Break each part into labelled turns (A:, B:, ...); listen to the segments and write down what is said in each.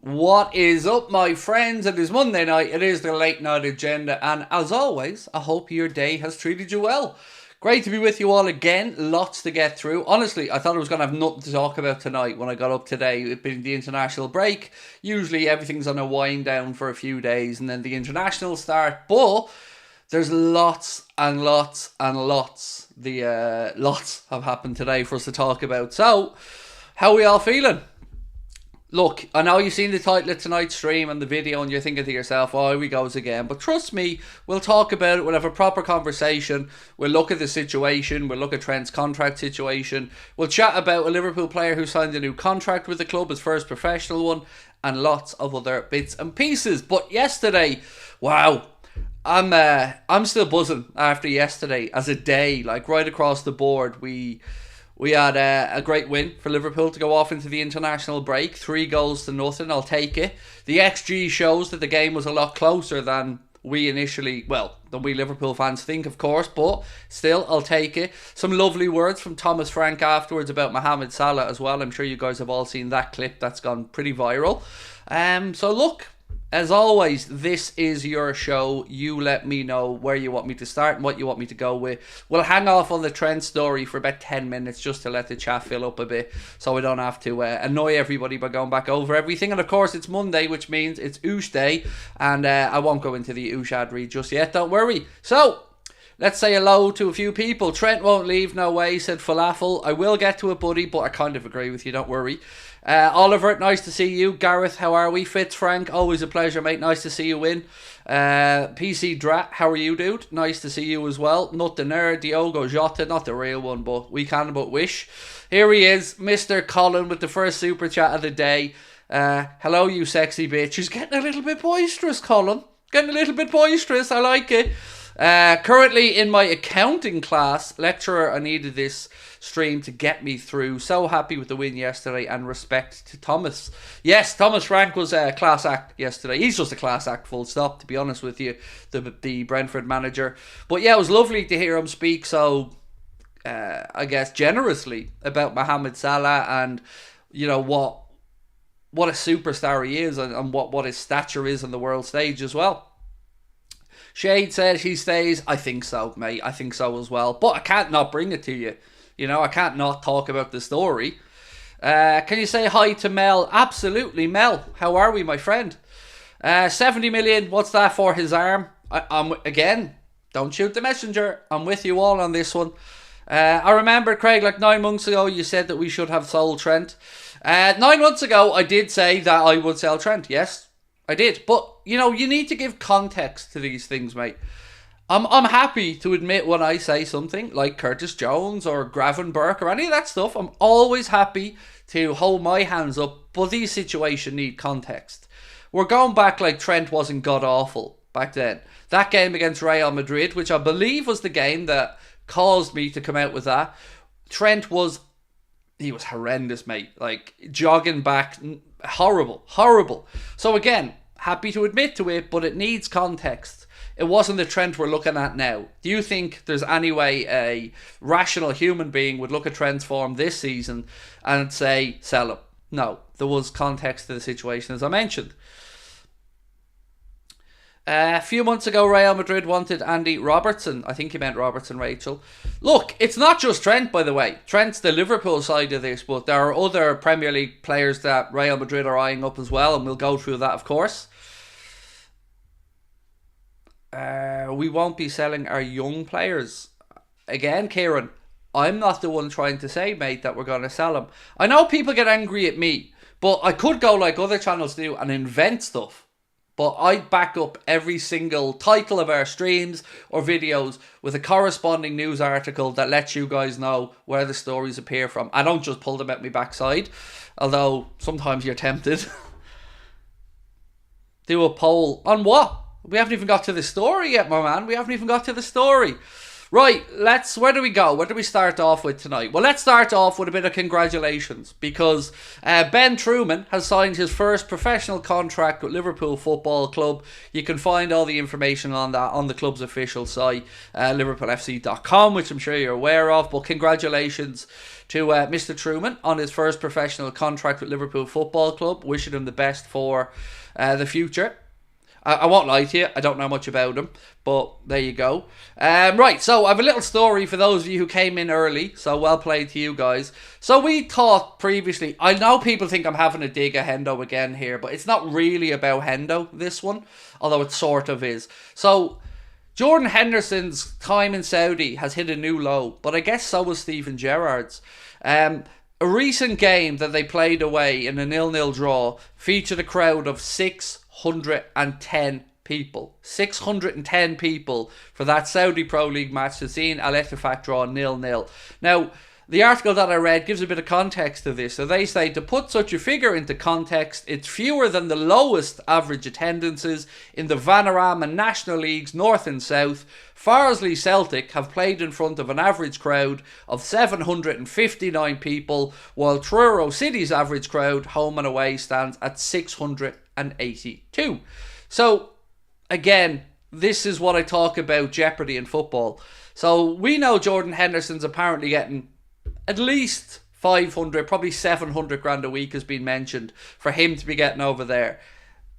A: What is up, my friends? It is Monday night. It is the late night agenda, and as always, I hope your day has treated you well. Great to be with you all again. Lots to get through. Honestly, I thought I was going to have nothing to talk about tonight when I got up today. It being the international break. Usually everything's on a wind down for a few days and then the international start. But there's lots and lots and lots. Lots have happened today for us to talk about. So, how are we all feeling? Look, I know you've seen the title of tonight's stream and the video and you're thinking to yourself, oh, here we goes again. But trust me, we'll talk about it. We'll have a proper conversation. We'll look at the situation. We'll look at Trent's contract situation. We'll chat about a Liverpool player who signed a new contract with the club, his first professional one, and lots of other bits and pieces. But yesterday, wow, I'm still buzzing after yesterday as a day, like right across the board. We had a great win for Liverpool to go off into the international break. 3-0. I'll take it. The XG shows that the game was a lot closer than we Liverpool fans think, of course, but still, I'll take it. Some lovely words from Thomas Frank afterwards about Mohamed Salah as well. I'm sure you guys have all seen that clip. That's gone pretty viral. So look, as always, this is your show. You let me know where you want me to start and what you want me to go with. We'll hang off on the Trent story for about 10 minutes just to let the chat fill up a bit so we don't have to annoy everybody by going back over everything. And of course, it's Monday, which means it's Oosh Day. And I won't go into the Oosh ad read just yet, don't worry. So, let's say hello to a few people. Trent won't leave, no way, said Falafel. I will get to it, buddy, but I kind of agree with you, don't worry. Oliver, nice to see you. Gareth, how are we? Fitz, Frank, always a pleasure, mate. Nice to see you in. PC Drat, how are you, dude? Nice to see you as well. Not the nerd, Diogo Jota, not the real one, but we can but wish. Here he is, Mr. Colin, with the first super chat of the day. Hello, you sexy bitch. He's getting a little bit boisterous, Colin. Getting a little bit boisterous, I like it. Currently in my accounting class, lecturer, I needed this stream to get me through. So happy with the win yesterday and respect to Thomas. Yes, Thomas Frank was a class act yesterday. He's just a class act, full stop, to be honest with you, the Brentford manager. But yeah, it was lovely to hear him speak so, I guess, generously about Mohamed Salah and, you know, what a superstar he is and what his stature is on the world stage as well. Shade said he stays. I think so, mate. I think so as well. But I can't not bring it to you. You know, I can't not talk about the story. Can you say hi to Mel? Absolutely, Mel. How are we, my friend? 70 million. What's that for his arm? I'm again, don't shoot the messenger. I'm with you all on this one. I remember, Craig, like 9 months ago, you said that we should have sold Trent. 9 months ago, I did say that I would sell Trent. Yes, I did. But, you know, you need to give context to these things, mate. I'm happy to admit when I say something like Curtis Jones or Gravenberch or any of that stuff. I'm always happy to hold my hands up, but these situations need context. We're going back like Trent wasn't god-awful back then. That game against Real Madrid, which I believe was the game that caused me to come out with that. Trent was horrendous, mate. Like, jogging back, horrible. So again, happy to admit to it, but it needs context. It wasn't the Trent we're looking at now. Do you think there's any way a rational human being would look at Trent's form this season and say, sell him? No. There was context to the situation, as I mentioned. A few months ago, Real Madrid wanted Andy Robertson. I think he meant Robertson, Rachel. Look, it's not just Trent, by the way. Trent's the Liverpool side of this, but there are other Premier League players that Real Madrid are eyeing up as well, and we'll go through that, of course. We won't be selling our young players. Again, Kieran, I'm not the one trying to say, mate, that we're going to sell them. I know people get angry at me, but I could go like other channels do and invent stuff. But I back up every single title of our streams or videos with a corresponding news article that lets you guys know where the stories appear from. I don't just pull them at my backside, although sometimes you're tempted. Do a poll on what? We haven't even got to the story yet, my man. We haven't even got to the story. Right, where do we go? Where do we start off with tonight? Well, let's start off with a bit of congratulations because Ben Truman has signed his first professional contract with Liverpool Football Club. You can find all the information on that on the club's official site, liverpoolfc.com, which I'm sure you're aware of. But congratulations to Mr. Truman on his first professional contract with Liverpool Football Club. Wishing him the best for the future. I won't lie to you, I don't know much about him, but there you go. Right, so I have a little story for those of you who came in early, so well played to you guys. So we thought previously, I know people think I'm having a dig at Hendo again here, but it's not really about Hendo, this one, although it sort of is. So Jordan Henderson's time in Saudi has hit a new low, but I guess so was Steven Gerrard's. A recent game that they played away in a 0-0 draw featured a crowd of 610 people. 610 people for that Saudi Pro League match to see Al Ettifaq draw 0-0. Now, the article that I read gives a bit of context to this. So they say, to put such a figure into context, it's fewer than the lowest average attendances in the Vanarama National Leagues North and South. Farsley Celtic have played in front of an average crowd of 759 people, while Truro City's average crowd, home and away, stands at 682. So, again, this is what I talk about jeopardy in football. So, we know Jordan Henderson's apparently getting at least 500, probably 700 grand a week has been mentioned for him to be getting over there.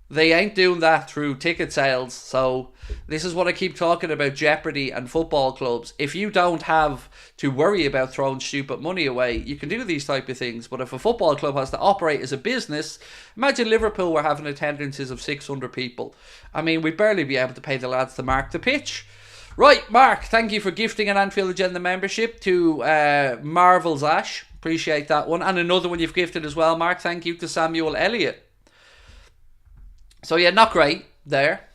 A: They ain't doing that through ticket sales. So this is what I keep talking about, jeopardy and football clubs. If you don't have to worry about throwing stupid money away, you can do these type of things. But if a football club has to operate as a business, imagine Liverpool were having attendances of 600 people. I mean, we'd barely be able to pay the lads to mark the pitch. Right, Mark, thank you for gifting an Anfield Agenda membership to Marvel's Ash. Appreciate that one. And another one you've gifted as well, Mark. Thank you to Samuel Elliott. So, yeah, not great there.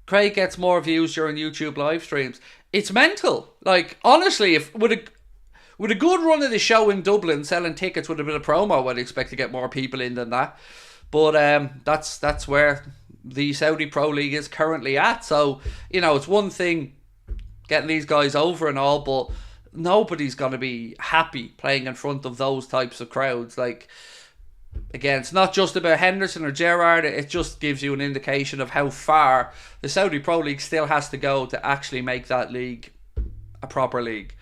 A: Craig gets more views during YouTube live streams. It's mental. Like, honestly, if with a good run of the show in Dublin, selling tickets with a bit of promo, I'd expect to get more people in than that. But that's where the Saudi Pro League is currently at. So, you know, it's one thing getting these guys over and all, but nobody's going to be happy playing in front of those types of crowds. Like, again, it's not just about Henderson or Gerrard. It just gives you an indication of how far the Saudi Pro League still has to go to actually make that league a proper league.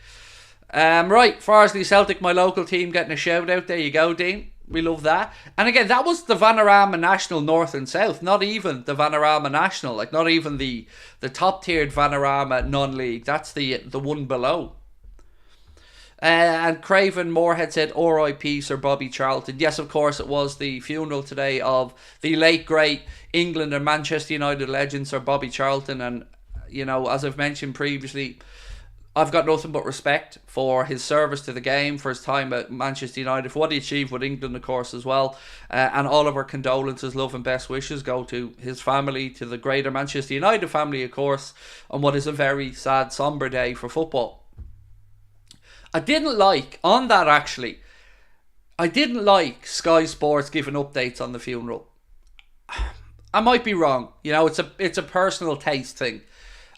A: Right, Farsley Celtic, my local team, getting a shout out. There you go, Dean. We love that. And again, that was the Vanarama National North and South, not even the Vanarama National, like not even the top tiered Vanarama non-league. That's the one below. And Craven Moorhead said R.I.P. Sir Bobby Charlton. Yes, of course, it was the funeral today of the late great England and Manchester United legend Sir Bobby Charlton. And, you know, as I've mentioned previously, I've got nothing but respect for his service to the game, for his time at Manchester United, for what he achieved with England, of course, as well. And all of our condolences, love and best wishes go to his family, to the greater Manchester United family, of course, on what is a very sad, sombre day for football. I didn't like Sky Sports giving updates on the funeral. I might be wrong. You know, it's a personal taste thing.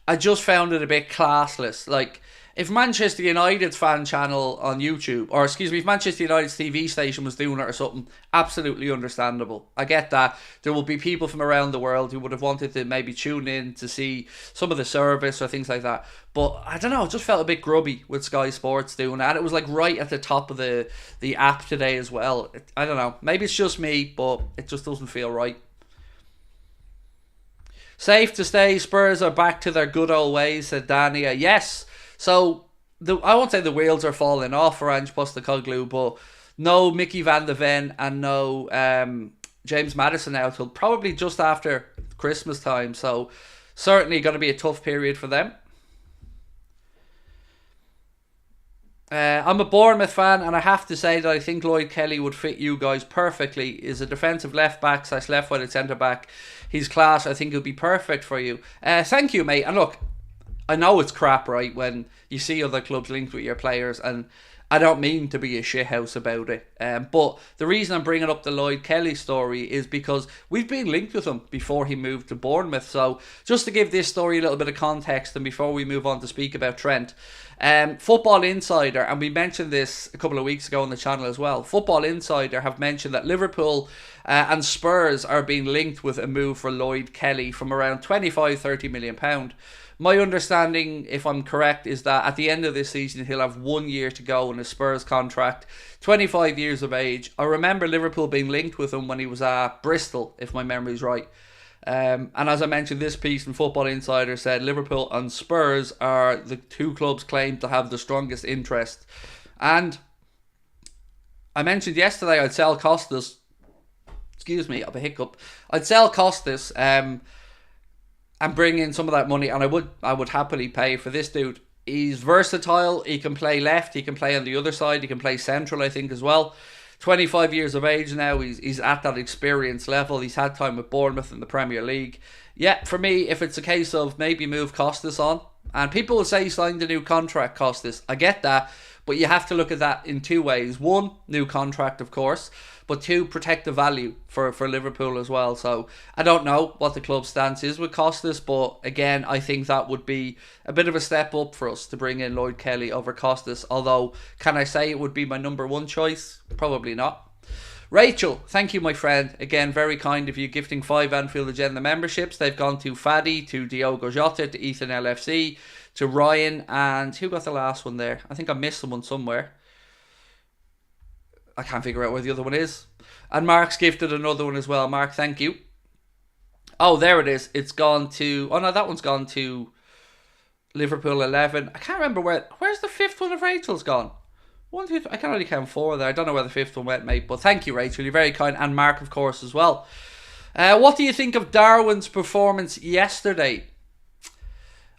A: I just found it a bit classless. Like, if Manchester United's fan channel on YouTube, or excuse me, if Manchester United's TV station was doing it or something, absolutely understandable. I get that. There will be people from around the world who would have wanted to maybe tune in to see some of the service or things like that. But I don't know, it just felt a bit grubby with Sky Sports doing that. And it was like right at the top of the app today as well. I don't know. Maybe it's just me, but it just doesn't feel right. Safe to stay, Spurs are back to their good old ways, said Dania. Yes, so I won't say the wheels are falling off for Ange Postecoglou, but no Mickey van de Ven and no James Maddison now till probably just after Christmas time. So certainly going to be a tough period for them. I'm a Bournemouth fan, and I have to say that I think Lloyd Kelly would fit you guys perfectly. Is a defensive left back / left-footed centre back. He's class. I think he'll be perfect for you. Thank you, mate. And look, I know it's crap, right, when you see other clubs linked with your players, and I don't mean to be a shithouse about it. But the reason I'm bringing up the Lloyd Kelly story is because we've been linked with him before he moved to Bournemouth. So just to give this story a little bit of context, and before we move on to speak about Trent, Football Insider, and we mentioned this a couple of weeks ago on the channel as well, Football Insider have mentioned that Liverpool and Spurs are being linked with a move for Lloyd Kelly from around £25-30 million. My understanding, if I'm correct, is that at the end of this season he'll have 1 year to go in his Spurs contract, 25 years of age. I remember Liverpool being linked with him when he was at Bristol, if my memory's right. And as I mentioned, this piece in Football Insider said Liverpool and Spurs are the two clubs claimed to have the strongest interest. And I mentioned yesterday I'd sell Costas. Excuse me, I have a hiccup. I'd sell Costas and bring in some of that money, and I would happily pay for this dude. He's versatile. He can play left. He can play on the other side. He can play central, I think, as well. 25 years of age now. He's at that experience level. He's had time with Bournemouth in the Premier League. Yeah, for me, if it's a case of maybe move Costas on, and people will say he signed a new contract, Costas. I get that, but you have to look at that in two ways. One, new contract, of course, but two, protect the value for Liverpool as well. So I don't know what the club's stance is with Costas, but again, I think that would be a bit of a step up for us to bring in Lloyd Kelly over Costas. Although, can I say it would be my number one choice? Probably not. Rachel, thank you, my friend. Again, very kind of you, gifting 5 Anfield Agenda memberships. They've gone to Fadi, to Diogo Jota, to Ethan LFC, to Ryan, and who got the last one there? I think I missed someone somewhere. I can't figure out where the other one is. And Mark's gifted another one as well. Mark, thank you. Oh, there it is. It's gone to... Oh, no, that one's gone to Liverpool 11. I can't remember where... Where's the fifth one of Rachel's gone? 1, 2, 3, I can only count 4 there. I don't know where the fifth one went, mate. But thank you, Rachel. You're very kind. And Mark, of course, as well. What do you think of Darwin's performance yesterday?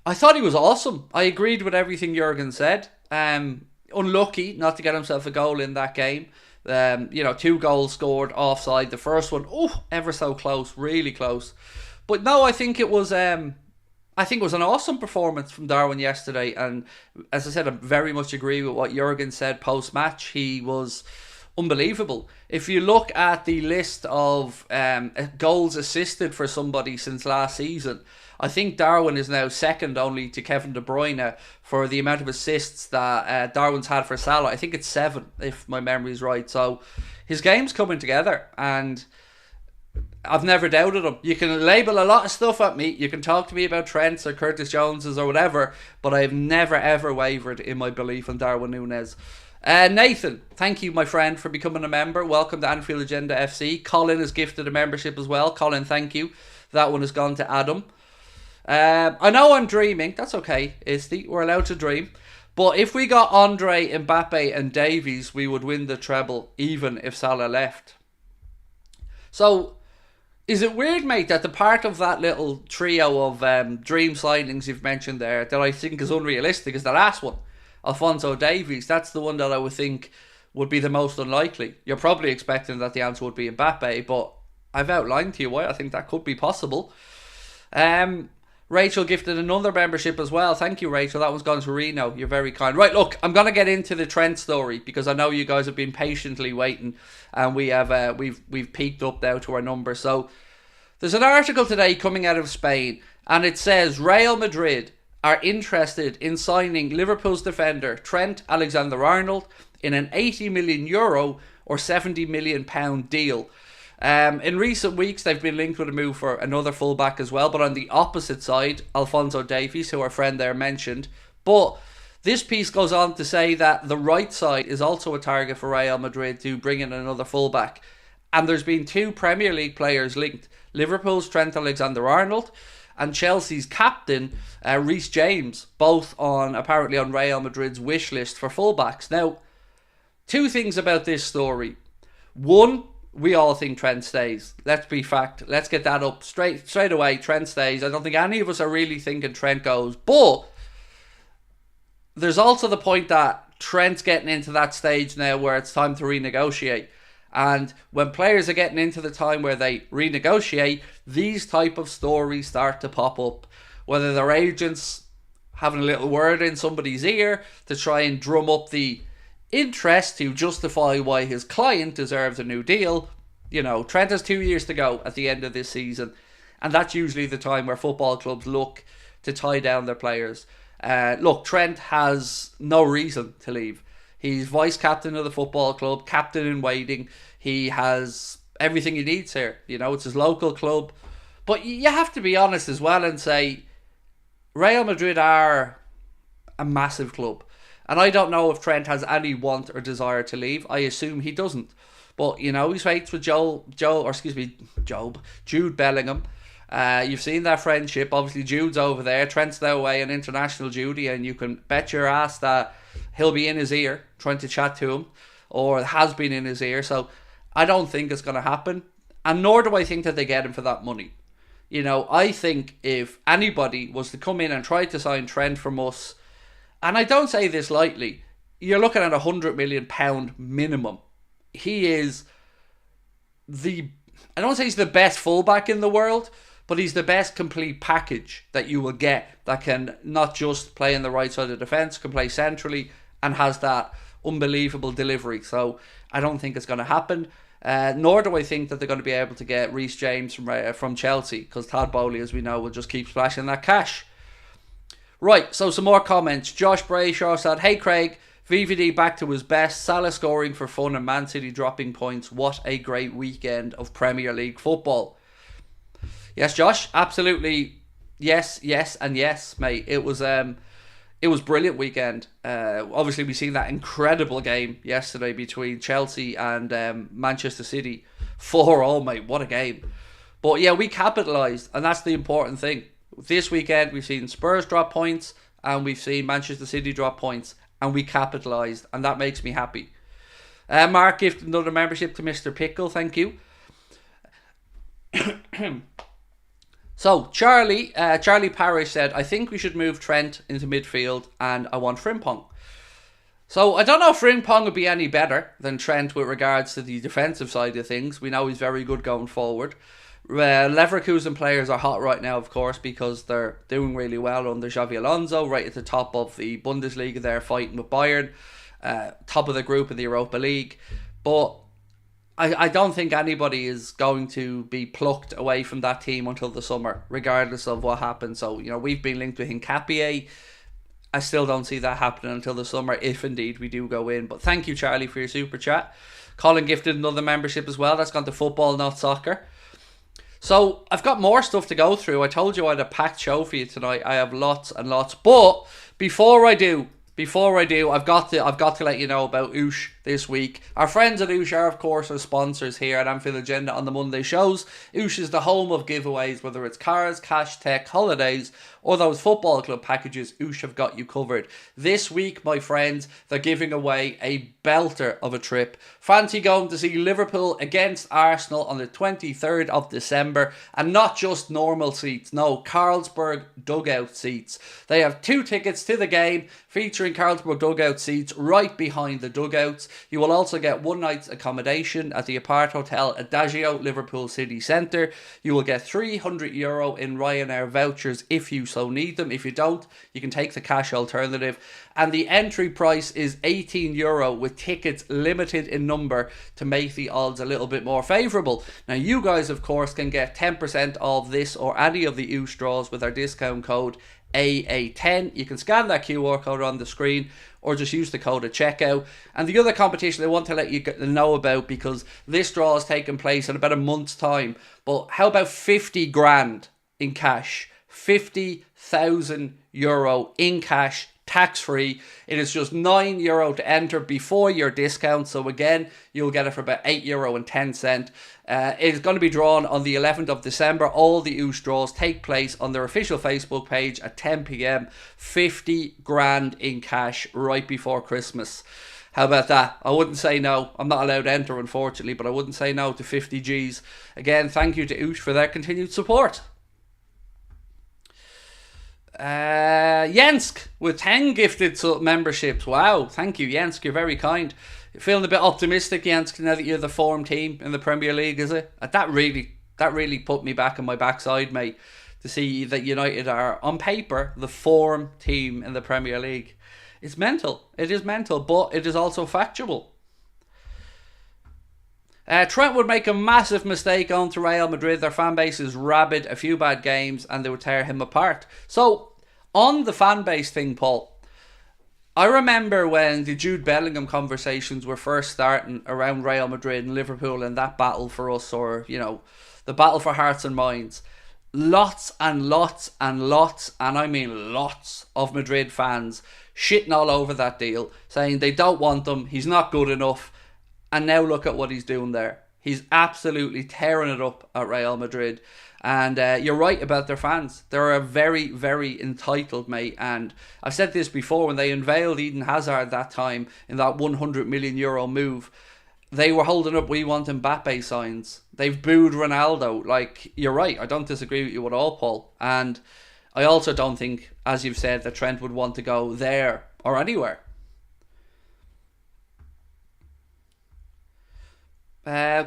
A: I thought he was awesome. I agreed with everything Jurgen said. Unlucky not to get himself a goal in that game. 2 goals scored offside. The first one, ever so close, really close. But no, I think it was an awesome performance from Darwin yesterday. And as I said, I very much agree with what Jurgen said post-match. He was unbelievable. If you look at the list of goals assisted for somebody since last season, I think Darwin is now second only to Kevin De Bruyne for the amount of assists that Darwin's had for Salah. I think it's 7, if my memory's right. So his game's coming together, and I've never doubted him. You can label a lot of stuff at me. You can talk to me about Trent's or Curtis Jones's or whatever, but I've never ever wavered in my belief in Darwin Núñez. Nathan, thank you, my friend, for becoming a member. Welcome to Anfield Agenda FC. Colin has gifted a membership as well. Colin, thank you. That one has gone to Adam. I know I'm dreaming. That's okay, Isty. We're allowed to dream. But if we got Andre, Mbappe and Davies, we would win the treble, even if Salah left. So, is it weird, mate, that the part of that little trio of dream signings you've mentioned there that I think is unrealistic is the last one, Alphonso Davies? That's the one that I would think would be the most unlikely. You're probably expecting that the answer would be Mbappe, but I've outlined to you why I think that could be possible. Rachel gifted another membership as well. Thank you, Rachel. That one's gone to Reno. You're very kind. Right, look, I'm going to get into the Trent story because I know you guys have been patiently waiting, and we have we've peaked up now to our number. So there's an article today coming out of Spain, and it says Real Madrid are interested in signing Liverpool's defender Trent Alexander-Arnold in an €80 million or £70 million deal. In recent weeks, they've been linked with a move for another fullback as well, but on the opposite side, Alphonso Davies, who our friend there mentioned. But this piece goes on to say that the right side is also a target for Real Madrid to bring in another fullback. And there's been 2 Premier League players linked, Liverpool's Trent Alexander-Arnold and Chelsea's captain, Reece James, both apparently on Real Madrid's wish list for fullbacks. Now, 2 things about this story. One, we all think Trent stays. Let's be fact. Let's get that up straight away. Trent stays. I don't think any of us are really thinking Trent goes. But there's also the point that Trent's getting into that stage now where it's time to renegotiate. And when players are getting into the time where they renegotiate, these type of stories start to pop up. Whether their agents having a little word in somebody's ear to try and drum up the interest to justify why his client deserves a new deal. Trent has 2 years to go at the end of this season, and that's usually the time where football clubs look to tie down their players. Look, Trent has no reason to leave. He's vice captain of the football club, captain in waiting. He has everything he needs here. You know, it's his local club. But you have to be honest as well and say Real Madrid are a massive club. And I don't know if Trent has any want or desire to leave. I assume he doesn't. But, you know, he's mates with Jude Bellingham. You've seen that friendship. Obviously, Jude's over there. Trent's now away on international duty, and you can bet your ass that he'll be in his ear trying to chat to him, or has been in his ear. So I don't think it's going to happen. And nor do I think that they get him for that money. You know, I think if anybody was to come in and try to sign Trent from us, and I don't say this lightly, you're looking at £100 million minimum. He is I don't want to say he's the best fullback in the world, but he's the best complete package that you will get that can not just play in the right side of the defence, can play centrally and has that unbelievable delivery. So I don't think it's going to happen. Nor do I think that they're going to be able to get Reece James from Chelsea, because Todd Bowley, as we know, will just keep splashing that cash. Right, so some more comments. Josh Brayshaw said, "Hey Craig, VVD back to his best. Salah scoring for fun and Man City dropping points. What a great weekend of Premier League football." Yes, Josh, absolutely. Yes, and yes, mate. It was brilliant weekend. Obviously, we seen that incredible game yesterday between Chelsea and Manchester City. 4-0, mate. What a game. But yeah, we capitalised, and that's the important thing. This weekend, we've seen Spurs drop points, and we've seen Manchester City drop points, and we capitalised, and that makes me happy. Mark gifted another membership to Mr. Pickle. Thank you. So, Charlie Parrish said, "I think we should move Trent into midfield and I want Frimpong." So, I don't know if Frimpong would be any better than Trent with regards to the defensive side of things. We know he's very good going forward. Leverkusen players are hot right now, of course, because they're doing really well under Xavi Alonso, right at the top of the Bundesliga. They're fighting with Bayern, top of the group in the Europa League. But I don't think anybody is going to be plucked away from that team until the summer, regardless of what happens. So, you know, we've been linked with Hincapié. I still don't see that happening until the summer, if indeed we do go in. But thank you, Charlie, for your super chat. Colin gifted another membership as well. That's gone to Football Not Soccer. So I've got more stuff to go through. I told you I had a packed show for you tonight. I have lots and lots. But before I do, I've got to let you know about Oosh this week. Our friends at Oosh are, of course, our sponsors here at Anfield Agenda on the Monday shows. Oosh is the home of giveaways, whether it's cars, cash, tech, holidays, or those football club packages. Oosh have got you covered. This week, my friends, they're giving away a belter of a trip. Fancy going to see Liverpool against Arsenal on the 23rd of December, and not just normal seats, no, Carlsberg dugout seats. They have 2 tickets to the game featuring Carlsberg dugout seats right behind the dugouts. You will also get 1 night's accommodation at the Apart Hotel Adagio, Liverpool City Centre. You will get €300 in Ryanair vouchers if you so need them. If you don't, you can take the cash alternative. And the entry price is €18 with tickets limited in number to make the odds a little bit more favourable. Now, you guys, of course, can get 10% of this or any of the Oosh draws with our discount code AA10. You can scan that QR code on the screen or just use the code at checkout. And the other competition I want to let you know about, because this draw is taking place in about a month's time, but how about 50 grand in cash? €50,000 in cash, tax-free. It is just €9 to enter before your discount. So again, you'll get it for about €8.10. It is going to be drawn on the 11th of December. All the Oosh draws take place on their official Facebook page at 10 p.m. 50 grand in cash right before Christmas. How about that? I wouldn't say no. I'm not allowed to enter, unfortunately, but I wouldn't say no to 50 G's. Again, thank you to Oosh for their continued support. Jensk with 10 gifted memberships. Wow, thank you, Jensk. You're very kind. You're feeling a bit optimistic, Jensk, now that you're the form team in the Premier League, is it? That really put me back on my backside, mate, to see that United are, on paper, the form team in the Premier League. It's mental. It is mental, but it is also factual. Trent would make a massive mistake going to Real Madrid. Their fan base is rabid, a few bad games, and they would tear him apart. So, On the fan base thing, Paul, I remember when the Jude Bellingham conversations were first starting around Real Madrid and Liverpool and that battle for us, or, you know, the battle for hearts and minds. Lots and lots and lots, and I mean lots, of Madrid fans shitting all over that deal, saying they don't want him, he's not good enough, and now look at what he's doing there. He's absolutely tearing it up at Real Madrid. And you're right about their fans. They're a very, very entitled, mate. And I've said this before, when they unveiled Eden Hazard that time in that €100 million move, they were holding up "We want Mbappe" signs. They've booed Ronaldo. Like, you're right. I don't disagree with you at all, Paul. And I also don't think, as you've said, that Trent would want to go there or anywhere.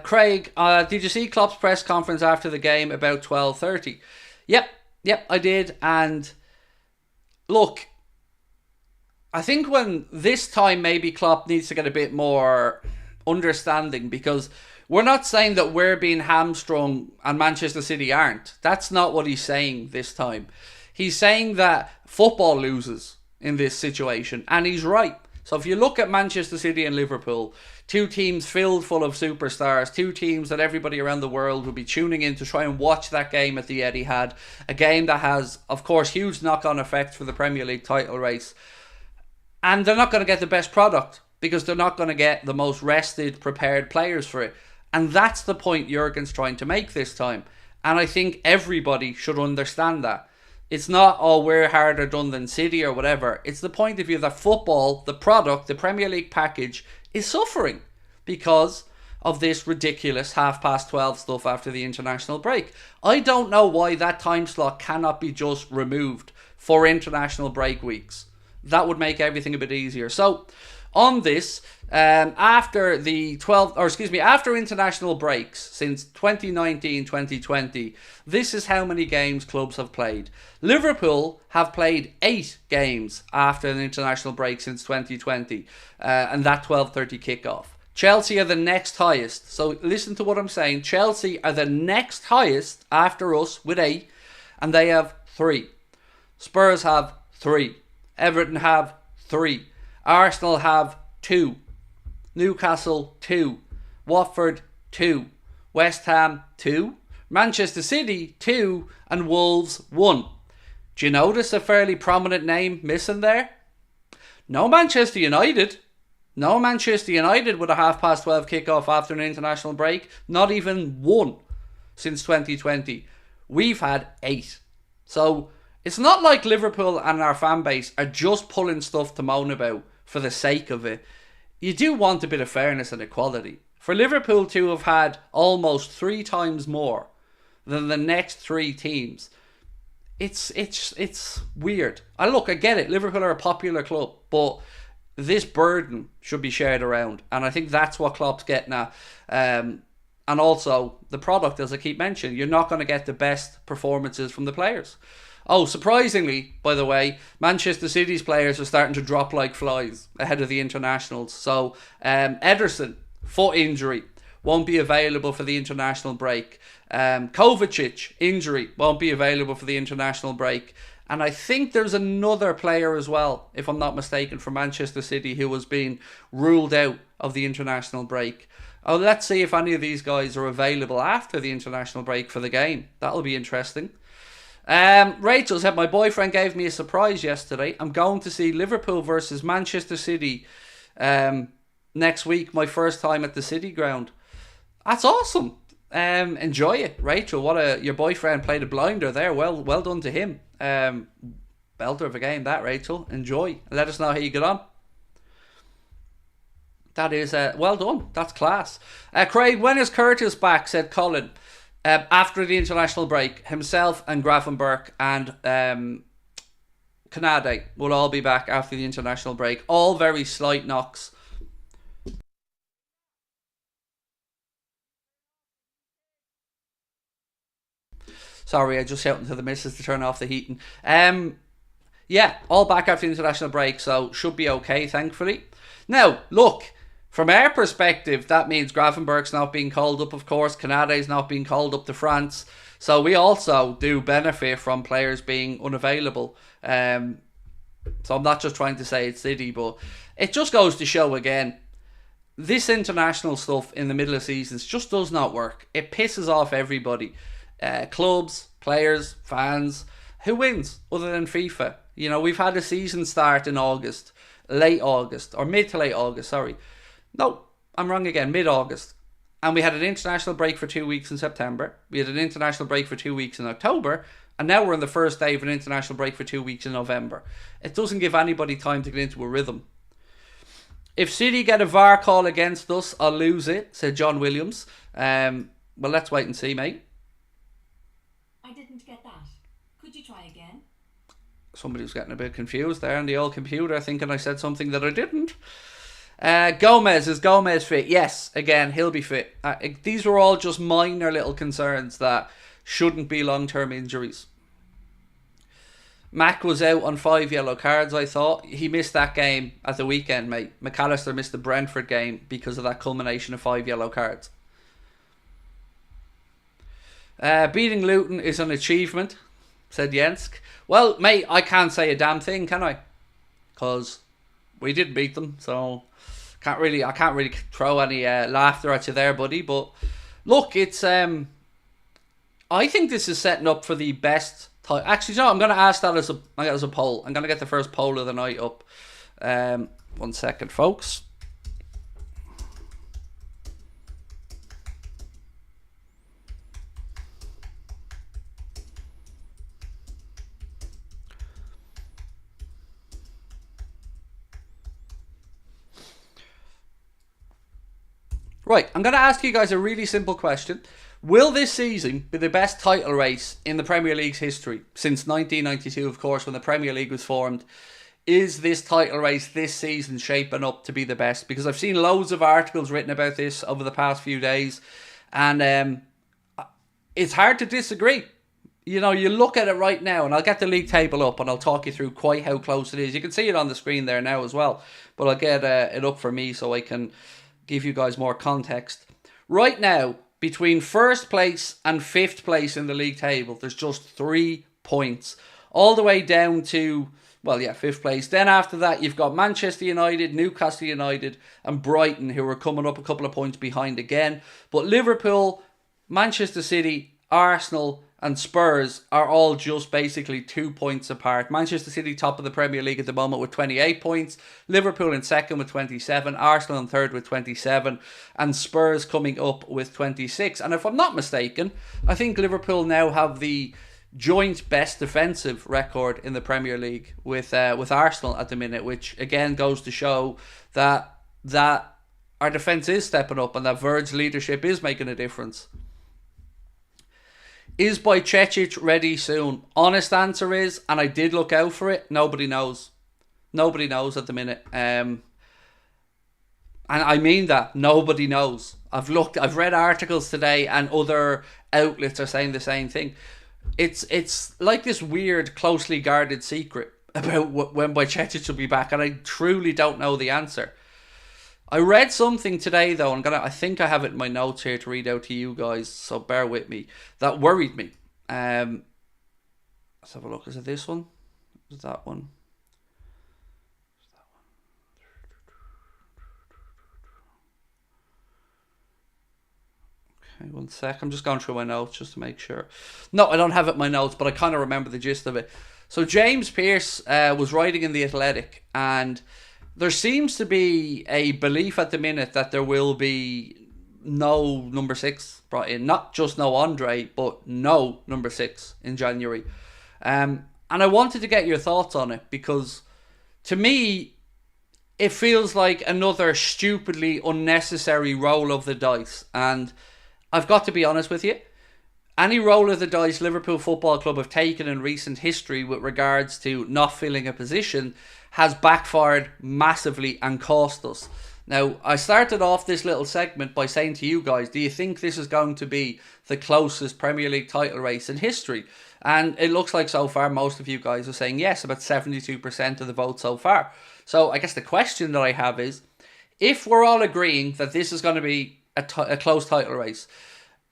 A: Craig, did you see Klopp's press conference after the game about 12:30? Yep, I did. And look, I think when this time maybe Klopp needs to get a bit more understanding, because we're not saying that we're being hamstrung and Manchester City aren't. That's not what he's saying this time. He's saying that football loses in this situation, and he's right. So if you look at Manchester City and Liverpool, two teams filled full of superstars, two teams that everybody around the world will be tuning in to try and watch that game at the Etihad, a game that has, of course, huge knock-on effects for the Premier League title race. And they're not going to get the best product because they're not going to get the most rested, prepared players for it. And that's the point Jurgen's trying to make this time. And I think everybody should understand that. It's not, oh, we're harder done than City or whatever. It's the point of view that football, the product, the Premier League package, is suffering because of this ridiculous 12:30 stuff after the international break. I don't know why that time slot cannot be just removed for international break weeks. That would make everything a bit easier. So, on this, after international breaks since 2019-2020, this is how many games clubs have played. Liverpool have played 8 games after the international break since 2020, and that 12:30 kickoff. Chelsea are the next highest. So listen to what I'm saying. Chelsea are the next highest after us with 8, and they have 3. Spurs have 3. Everton have 3. Arsenal have 2. Newcastle 2. Watford 2. West Ham 2. Manchester City 2. And Wolves 1. Do you notice a fairly prominent name missing there? No Manchester United. No Manchester United with a 12:30 kickoff after an international break. Not even one since 2020. We've had 8. So it's not like Liverpool and our fan base are just pulling stuff to moan about for the sake of it. You do want a bit of fairness and equality. For Liverpool to have had almost 3 times more than the next 3 teams, it's weird. I get it. Liverpool are a popular club, but this burden should be shared around, and I think that's what Klopp's getting at. And also the product, as I keep mentioning, you're not going to get the best performances from the players. Oh, surprisingly, by the way, Manchester City's players are starting to drop like flies ahead of the internationals. So Ederson, foot injury, won't be available for the international break. Kovacic, injury, won't be available for the international break. And I think there's another player as well, if I'm not mistaken, from Manchester City who was being ruled out of the international break. Oh, let's see if any of these guys are available after the international break for the game. That'll be interesting. Rachel said, my boyfriend gave me a surprise yesterday. I'm going to see Liverpool versus Manchester City next week, my first time at the City ground. That's awesome. Enjoy it, Rachel. Your boyfriend played a blinder there. Well done to him. Belter of a game, that, Rachel. Enjoy. Let us know how you get on. That is well done. That's class. Craig, when is Curtis back? Said Colin. After the international break, himself and Gravenberch and Canade will all be back after the international break. All very slight knocks. Sorry, I just shouted to the missus to turn off the heating. Yeah, all back after the international break, so should be okay, thankfully. Now, look, From our perspective, that means Gravenberch's not being called up, of course. Canade's not being called up to France. So we also do benefit from players being unavailable. So I'm not just trying to say it's City, but it just goes to show again, this international stuff in the middle of seasons just does not work. It pisses off everybody. Clubs, players, fans. Who wins other than FIFA? You know, we've had a season start in August, late August, or mid to late August, sorry. No, I'm wrong again, mid-August. And we had an international break for 2 weeks in September. We had an international break for 2 weeks in October. And now we're on the first day of an international break for 2 weeks in November. It doesn't give anybody time to get into a rhythm. If City get a VAR call against us, I'll lose it, said John Williams. Well, let's wait and see, mate.
B: I didn't get that. Could you try again?
A: Somebody was getting a bit confused there on the old computer, thinking I said something that I didn't. Gomez, is Gomez fit? Yes, again, he'll be fit. These were all just minor little concerns that shouldn't be long-term injuries. Mac was out on 5 yellow cards, I thought. He missed that game at the weekend, mate. McAllister missed the Brentford game because of that culmination of 5 yellow cards. Beating Luton is an achievement, said Jensk. Well, mate, I can't say a damn thing, can I? Because we did beat them, so I can't really throw any laughter at you there, buddy. But look, it's I think this is setting up for the best. Actually, no, I'm going to ask that as a poll. I'm going to get the first poll of the night up. 1 second, folks. Right, I'm going to ask you guys a really simple question. Will this season be the best title race in the Premier League's history? Since 1992, of course, when the Premier League was formed. Is this title race this season shaping up to be the best? Because I've seen loads of articles written about this over the past few days. And it's hard to disagree. You know, you look at it right now, and I'll get the league table up and I'll talk you through quite how close it is. You can see it on the screen there now as well. But I'll get it up for me so I can give you guys more context. Right now, between first place and fifth place in the league table, there's just 3 points. All the way down to, well, yeah, fifth place. Then after that, you've got Manchester United, Newcastle United, and Brighton, who are coming up a couple of points behind again. But Liverpool, Manchester City, Arsenal, and Spurs are all just basically 2 points apart. Manchester City top of the Premier League at the moment with 28 points. Liverpool in second with 27. Arsenal in third with 27. And Spurs coming up with 26. And if I'm not mistaken, I think Liverpool now have the joint best defensive record in the Premier League with Arsenal at the minute, which again goes to show that our defence is stepping up and that Verd's leadership is making a difference. Is Bajcetic ready soon? Honest answer is, and I did look out for it, nobody knows. Nobody knows at the minute. And I mean that, nobody knows. I've read articles today and other outlets are saying the same thing. It's like this weird, closely guarded secret about when Bajcetic will be back, and I truly don't know the answer. I read something today though, I think I have it in my notes here to read out to you guys, so bear with me. That worried me. Let's have a look. Is it this one? Is it that one? Okay, 1 sec. I'm just going through my notes just to make sure. No, I don't have it in my notes, but I kind of remember the gist of it. So James Pearce was writing in The Athletic, and there seems to be a belief at the minute that there will be no number 6 brought in. Not just no Andre, but no number 6 in January. And I wanted to get your thoughts on it because to me, it feels like another stupidly unnecessary roll of the dice. And I've got to be honest with you. Any roll of the dice Liverpool Football Club have taken in recent history with regards to not filling a position has backfired massively and cost us. Now, I started off this little segment by saying to you guys, do you think this is going to be the closest Premier League title race in history? And it looks like so far most of you guys are saying yes, about 72% of the vote so far. So I guess the question that I have is if we're all agreeing that this is going to be a close title race,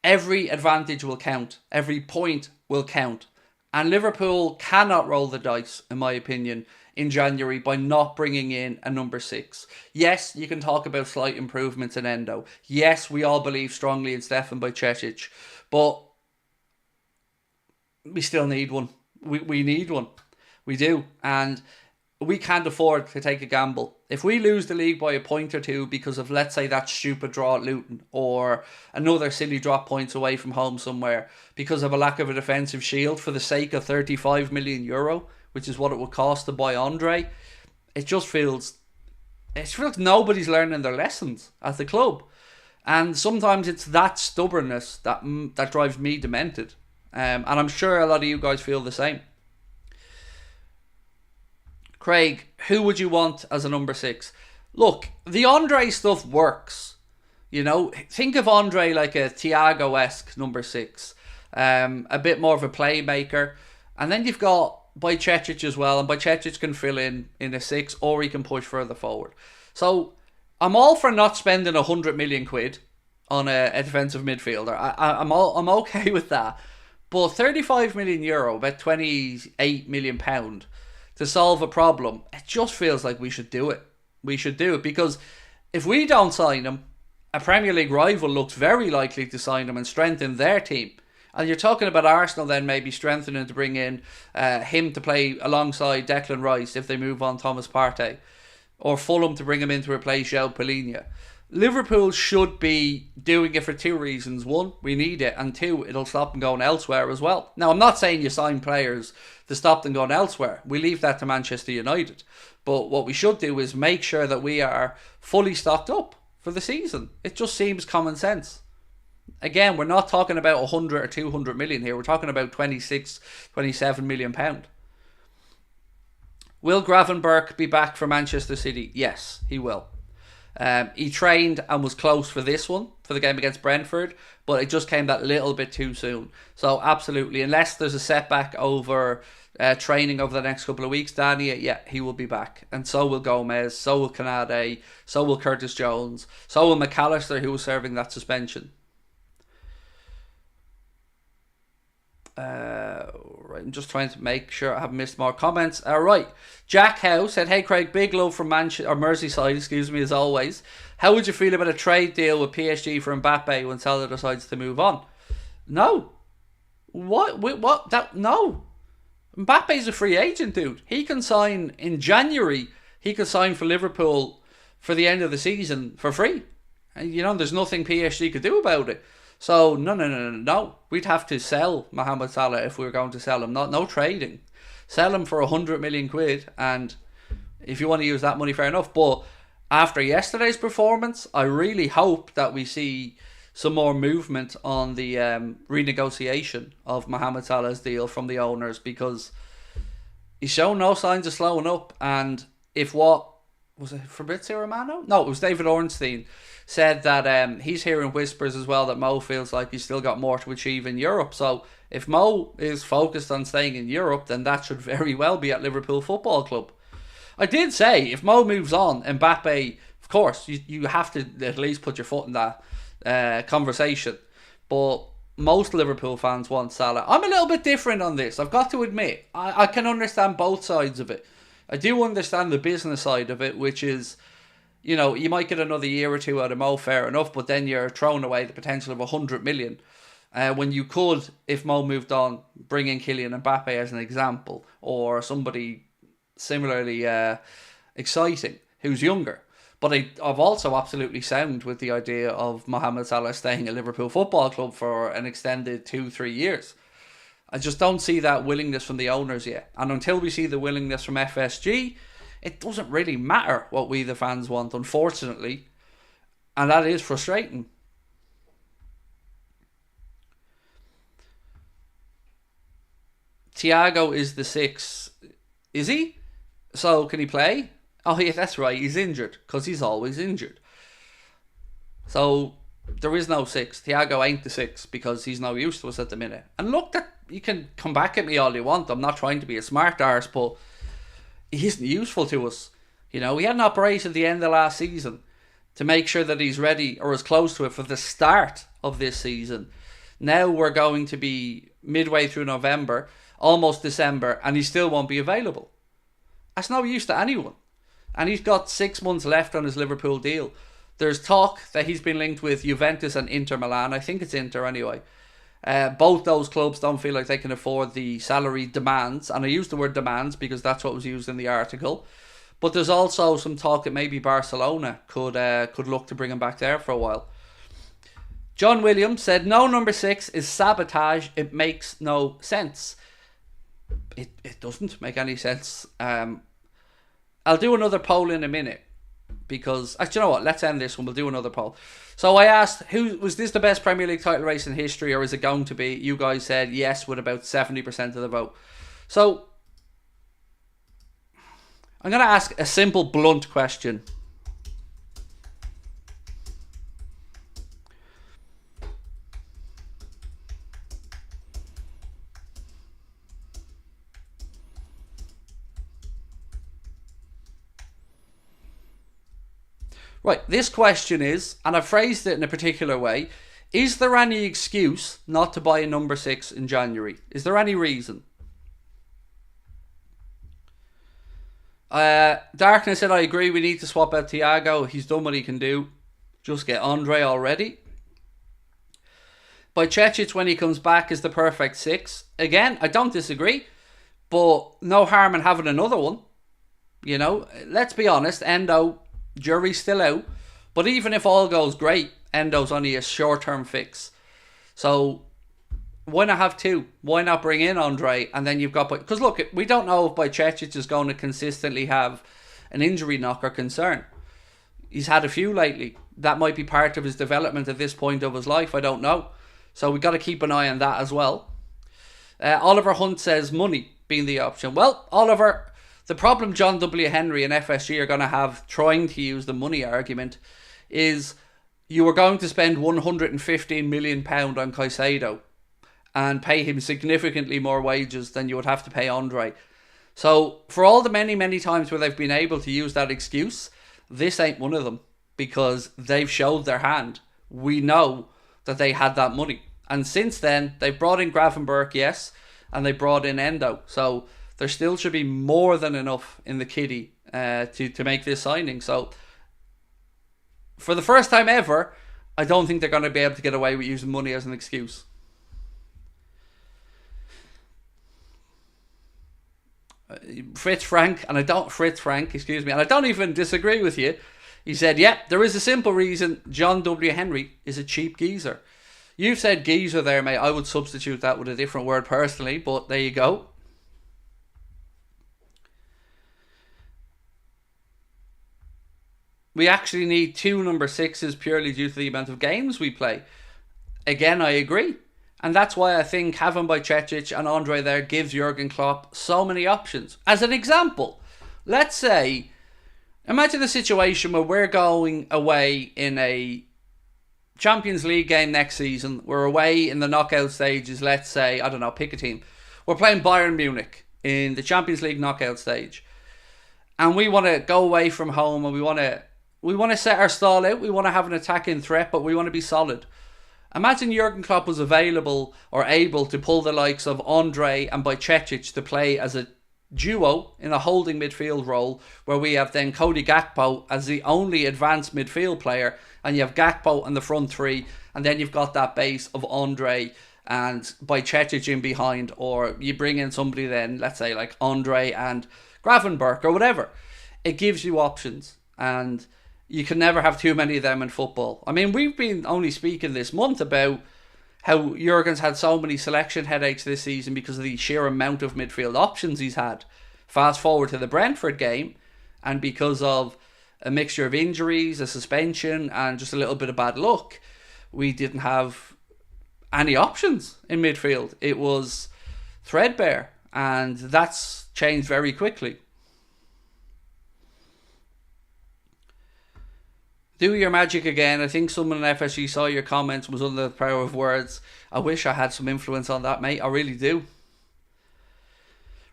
A: every advantage will count. Every point will count. And Liverpool cannot roll the dice, in my opinion, in January by not bringing in a number 6. Yes, you can talk about slight improvements in Endo. Yes, we all believe strongly in Stefan Bajcetic. But we still need one. We need one. We do. And we can't afford to take a gamble. If we lose the league by a point or two because of, let's say, that stupid draw at Luton or another silly drop points away from home somewhere because of a lack of a defensive shield for the sake of 35 million euro, which is what it would cost to buy Andre, it feels nobody's learning their lessons at the club. And sometimes it's that stubbornness that drives me demented. And I'm sure a lot of you guys feel the same. Craig, who would you want as a number 6? Look, the Andre stuff works. You know, think of Andre like a Thiago-esque number 6. A bit more of a playmaker. And then you've got Bajcetic as well. And Bajcetic can fill in a 6 or he can push further forward. So I'm all for not spending 100 million quid on a defensive midfielder. I'm okay with that. But 35 million euro, about 28 million pound, to solve a problem, it just feels like we should do it. We should do it because if we don't sign him, a Premier League rival looks very likely to sign him and strengthen their team. And you're talking about Arsenal then maybe strengthening to bring in him to play alongside Declan Rice if they move on Thomas Partey. Or Fulham to bring him in to replace João Palhinha. Liverpool should be doing it for 2 reasons. 1, we need it. And 2, it'll stop them going elsewhere as well. Now, I'm not saying you sign players to stop them going elsewhere. We leave that to Manchester United. But what we should do is make sure that we are fully stocked up for the season. It just seems common sense. Again, we're not talking about 100 or 200 million here. We're talking about 26, 27 million pound. Will Gravenberch be back for Manchester City? Yes, he will. He trained and was close for this one, for the game against Brentford, but it just came that little bit too soon. So absolutely, unless there's a setback over training over the next couple of weeks, Danny, yeah, he will be back. And so will Gomez, so will Canade, so will Curtis Jones, so will McAllister, who was serving that suspension. Right, I'm just trying to make sure I haven't missed more comments. Right, Jack Howe said, "Hey Craig, big love from Merseyside, excuse me, as always. How would you feel about a trade deal with PSG for Mbappe when Salah decides to move on?" No. What? No. Mbappe's a free agent, dude. He can sign in January. He could sign for Liverpool for the end of the season for free. And, you know, there's nothing PSG could do about it. So, no. We'd have to sell Mohamed Salah if we were going to sell him. No trading. Sell him for 100 million quid. And if you want to use that money, fair enough. But after yesterday's performance, I really hope that we see some more movement on the renegotiation of Mohamed Salah's deal from the owners, because he's shown no signs of slowing up. And if what was it, Fabrizio Romano? No, it was David Ornstein said that he's hearing whispers as well that Mo feels like he's still got more to achieve in Europe. So if Mo is focused on staying in Europe, then that should very well be at Liverpool Football Club. I did say if Mo moves on, Mbappe, of course, you have to at least put your foot in that conversation. But most Liverpool fans want Salah. I'm a little bit different on this, I've got to admit. I can understand both sides of it. I do understand the business side of it, which is, you know, you might get another year or two out of Mo, fair enough, but then you're throwing away the potential of 100 million. When you could, if Mo moved on, bring in Kylian Mbappe as an example, or somebody similarly exciting who's younger. But I've also absolutely sound with the idea of Mohamed Salah staying at Liverpool Football Club for an extended 2-3 years. I just don't see that willingness from the owners yet. And until we see the willingness from FSG, it doesn't really matter what we the fans want, unfortunately. And that is frustrating. Thiago is the 6. Is he? So can he play? Oh yeah, that's right. He's injured, because he's always injured. So there is no 6. Thiago ain't the 6 because he's no use to us at the minute. And look, that you can come back at me all you want. I'm not trying to be a smart arse, but he isn't useful to us. You know, he had an operation at the end of last season. to make sure that he's ready or as close to it for the start of this season. Now we're going to be midway through November, almost December, and he still won't be available. That's no use to anyone. And he's got 6 months left on his Liverpool deal. There's talk that he's been linked with Juventus and Inter Milan. I think it's Inter anyway. Both those clubs don't feel like they can afford the salary demands. And I use the word demands because that's what was used in the article. But there's also some talk that maybe Barcelona could look to bring him back there for a while. John Williams said, no number 6 is sabotage. It makes no sense. It doesn't make any sense. I'll do another poll in a minute. Because, actually, you know what? Let's end this one. We'll do another poll. So I asked, was this the best Premier League title race in history, or is it going to be? You guys said yes with about 70% of the vote. So I'm going to ask a simple, blunt question. Right, this question is, and I've phrased it in a particular way, is there any excuse not to buy a number 6 in January? Is there any reason? Darkness said, I agree, we need to swap out Thiago. He's done what he can do. Just get Andre already. Bajcetic, when he comes back, is the perfect 6. Again, I don't disagree, but no harm in having another one. You know, let's be honest, Endo, jury's still out, but even if all goes great, Endo's only a short-term fix. So why not have 2? Why not bring in Andre and then you've got... Because look, we don't know if Bajcetic is going to consistently have an injury knock or concern. He's had a few lately. That might be part of his development at this point of his life. I don't know. So we've got to keep an eye on that as well. Oliver Hunt says money being the option. Well, Oliver... The problem John W. Henry and FSG are going to have trying to use the money argument is you are going to spend £115 million on Caicedo and pay him significantly more wages than you would have to pay Andre. So for all the many, many times where they've been able to use that excuse, this ain't one of them because they've showed their hand. We know that they had that money. And since then, they've brought in Gravenberch, yes, and they brought in Endo. So there still should be more than enough in the kitty to make this signing. So, for the first time ever, I don't think they're going to be able to get away with using money as an excuse. Fritz Frank, and I don't even disagree with you. He said, yeah, there is a simple reason John W. Henry is a cheap geezer. You've said geezer there, mate. I would substitute that with a different word personally, but there you go. We actually need 2 number 6s purely due to the amount of games we play. Again, I agree. And that's why I think having Bajcetic and Andre there gives Jurgen Klopp so many options. As an example, let's say, imagine a situation where we're going away in a Champions League game next season. We're away in the knockout stages, let's say, I don't know, pick a team. We're playing Bayern Munich in the Champions League knockout stage. And we want to go away from home and we want to set our stall out. We want to have an attacking threat, but we want to be solid. Imagine Jurgen Klopp was available or able to pull the likes of Andre and Bajcetic to play as a duo in a holding midfield role, where we have then Cody Gakpo as the only advanced midfield player, and you have Gakpo in the front 3, and then you've got that base of Andre and Bajcetic in behind, or you bring in somebody then, let's say like Andre and Gravenberch or whatever. It gives you options, and you can never have too many of them in football. I mean, we've been only speaking this month about how Jurgen's had so many selection headaches this season because of the sheer amount of midfield options he's had. Fast forward to the Brentford game, and because of a mixture of injuries, a suspension, and just a little bit of bad luck, we didn't have any options in midfield. It was threadbare, and that's changed very quickly. Do your magic again. I think someone in FSG saw your comments, was under the power of words. I wish I had some influence on that, mate. I really do.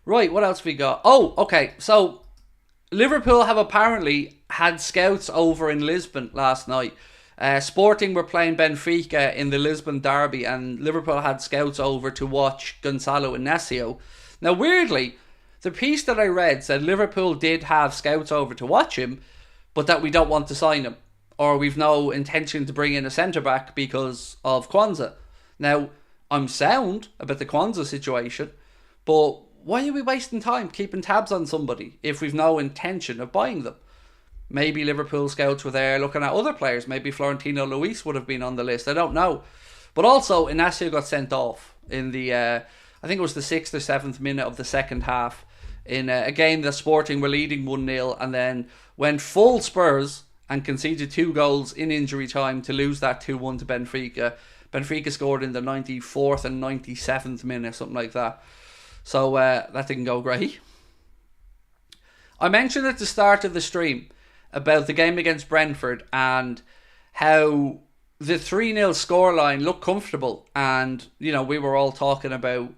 A: Right, what else we got? Oh, okay. So, Liverpool have apparently had scouts over in Lisbon last night. Sporting were playing Benfica in the Lisbon derby, and Liverpool had scouts over to watch Gonçalo Inácio. Now, weirdly, the piece that I read said Liverpool did have scouts over to watch him, but that we don't want to sign him, or we've no intention to bring in a centre-back because of Kwanzaa. Now, I'm sound about the Kwanzaa situation, but why are we wasting time keeping tabs on somebody if we've no intention of buying them? Maybe Liverpool scouts were there looking at other players. Maybe Florentino Luis would have been on the list. I don't know. But also, Inácio got sent off in the, I think it was the 6th or 7th minute of the second half, in a game that Sporting were leading 1-0 and then went full Spurs and conceded 2 goals in injury time to lose that 2-1 to Benfica. Benfica scored in the 94th and 97th minute, something like that. So that didn't go great. I mentioned at the start of the stream about the game against Brentford and how the 3-0 scoreline looked comfortable, and you know, we were all talking about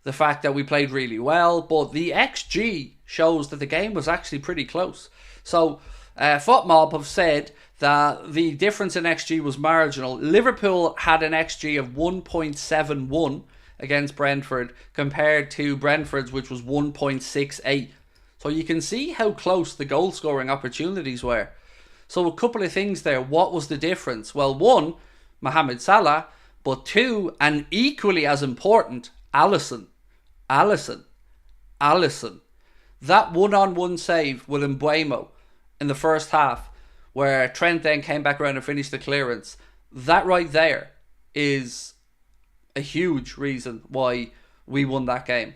A: the fact that we played really well, but the XG shows that the game was actually pretty close. So FotMob have said that the difference in XG was marginal. Liverpool had an XG of 1.71 against Brentford compared to Brentford's, which was 1.68. So you can see how close the goal scoring opportunities were. So a couple of things there. What was the difference? Well, one, Mohamed Salah, but two, and equally as important, Allison. That one-on-one save with Mbeumo in the first half, where Trent then came back around and finished the clearance. That right there is a huge reason why we won that game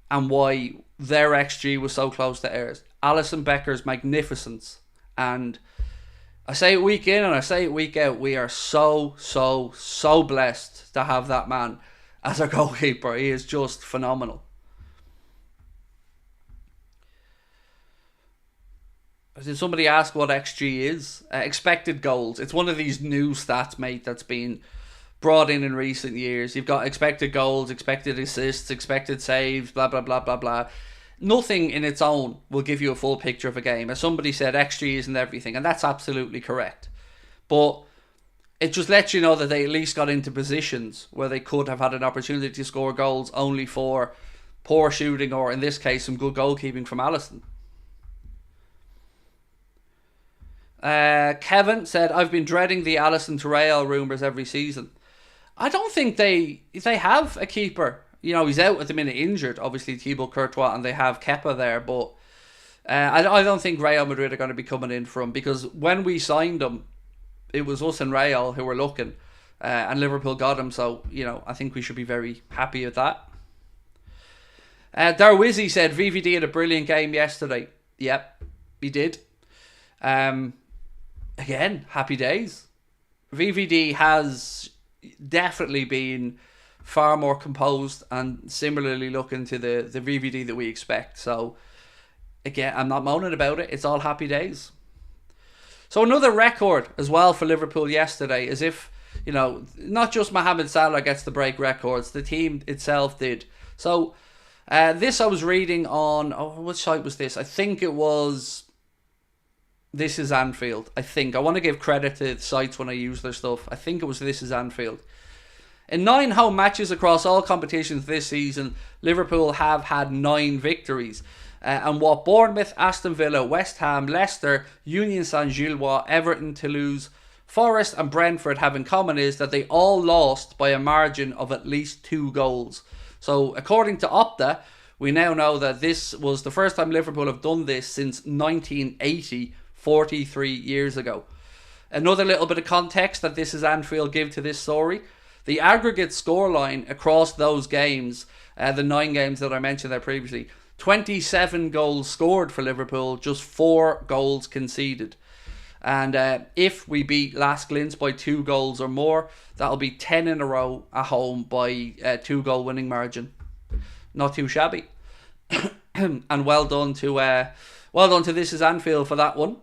A: and why their XG was so close to ours. Allison Becker's magnificence. And I say it week in and I say it week out, we are so blessed to have that man as our goalkeeper. He is just phenomenal. Did somebody ask what XG is? Expected goals. It's one of these new stats, mate, that's been brought in recent years. You've got expected goals, expected assists, expected saves, blah, blah, blah, blah, blah. Nothing in its own will give you a full picture of a game. As somebody said, XG isn't everything, and that's absolutely correct. But it just lets you know that they at least got into positions where they could have had an opportunity to score goals only for poor shooting, or in this case, some good goalkeeping from Allison. Kevin said, I've been dreading the Allison to Real rumours every season. I don't think they have a keeper. You know, he's out at the minute injured, obviously Thibaut Courtois, and they have Kepa there, but I don't think Real Madrid are going to be coming in for him, because when we signed him, it was us and Real who were looking, and Liverpool got him, so, you know, I think we should be very happy with that. Darwizzy said, VVD had a brilliant game yesterday. Yep, he did. Again, happy days. VVD has definitely been far more composed and similarly looking to the VVD that we expect. So, again, I'm not moaning about it. It's all happy days. So another record as well for Liverpool yesterday, as if, you know, not just Mohamed Salah gets to break records, the team itself did. So, this I was reading on, which site was this? I think it was This Is Anfield. I want to give credit to sites when I use their stuff. I think it was This Is Anfield. In 9 home matches across all competitions this season, Liverpool have had 9 victories. And what Bournemouth, Aston Villa, West Ham, Leicester, Union Saint-Gilloise, Everton, Toulouse, Forest and Brentford have in common is that they all lost by a margin of at least 2 goals. So according to Opta, we now know that this was the first time Liverpool have done this since 1980, 43 years ago. Another little bit of context that This Is Anfield give to this story. The aggregate scoreline across those games, the 9 games that I mentioned there previously, 27 goals scored for Liverpool, just 4 goals conceded. And if we beat Las Glins by 2 goals or more, that'll be 10 in a row at home by a 2-goal winning margin. Not too shabby. And well done to This Is Anfield for that one.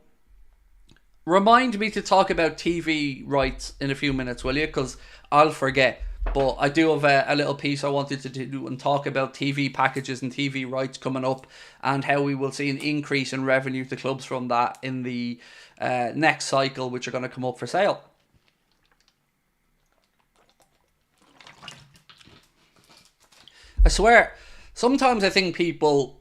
A: Remind me to talk about TV rights in a few minutes, will you? Because I'll forget. But I do have a little piece I wanted to do and talk about TV packages and TV rights coming up, and how we will see an increase in revenue to clubs from that in the next cycle, which are going to come up for sale. I swear, sometimes I think people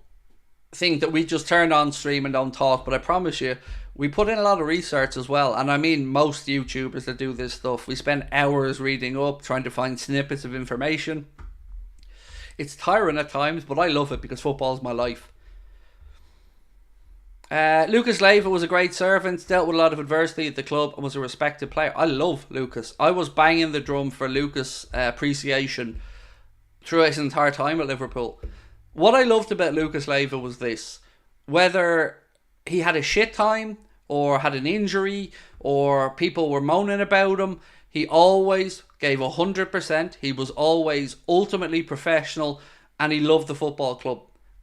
A: think that we just turn on stream and don't talk, but I promise you, we put in a lot of research as well. And I mean, most YouTubers that do this stuff, we spend hours reading up, trying to find snippets of information. It's tiring at times, but I love it because football's my life. Lucas Leiva was a great servant, dealt with a lot of adversity at the club, and was a respected player. I love Lucas. I was banging the drum for Lucas' appreciation throughout his entire time at Liverpool. What I loved about Lucas Leiva was this: whether he had a shit time or had an injury or people were moaning about him, he always gave 100%. He was always ultimately professional, and he loved the football club.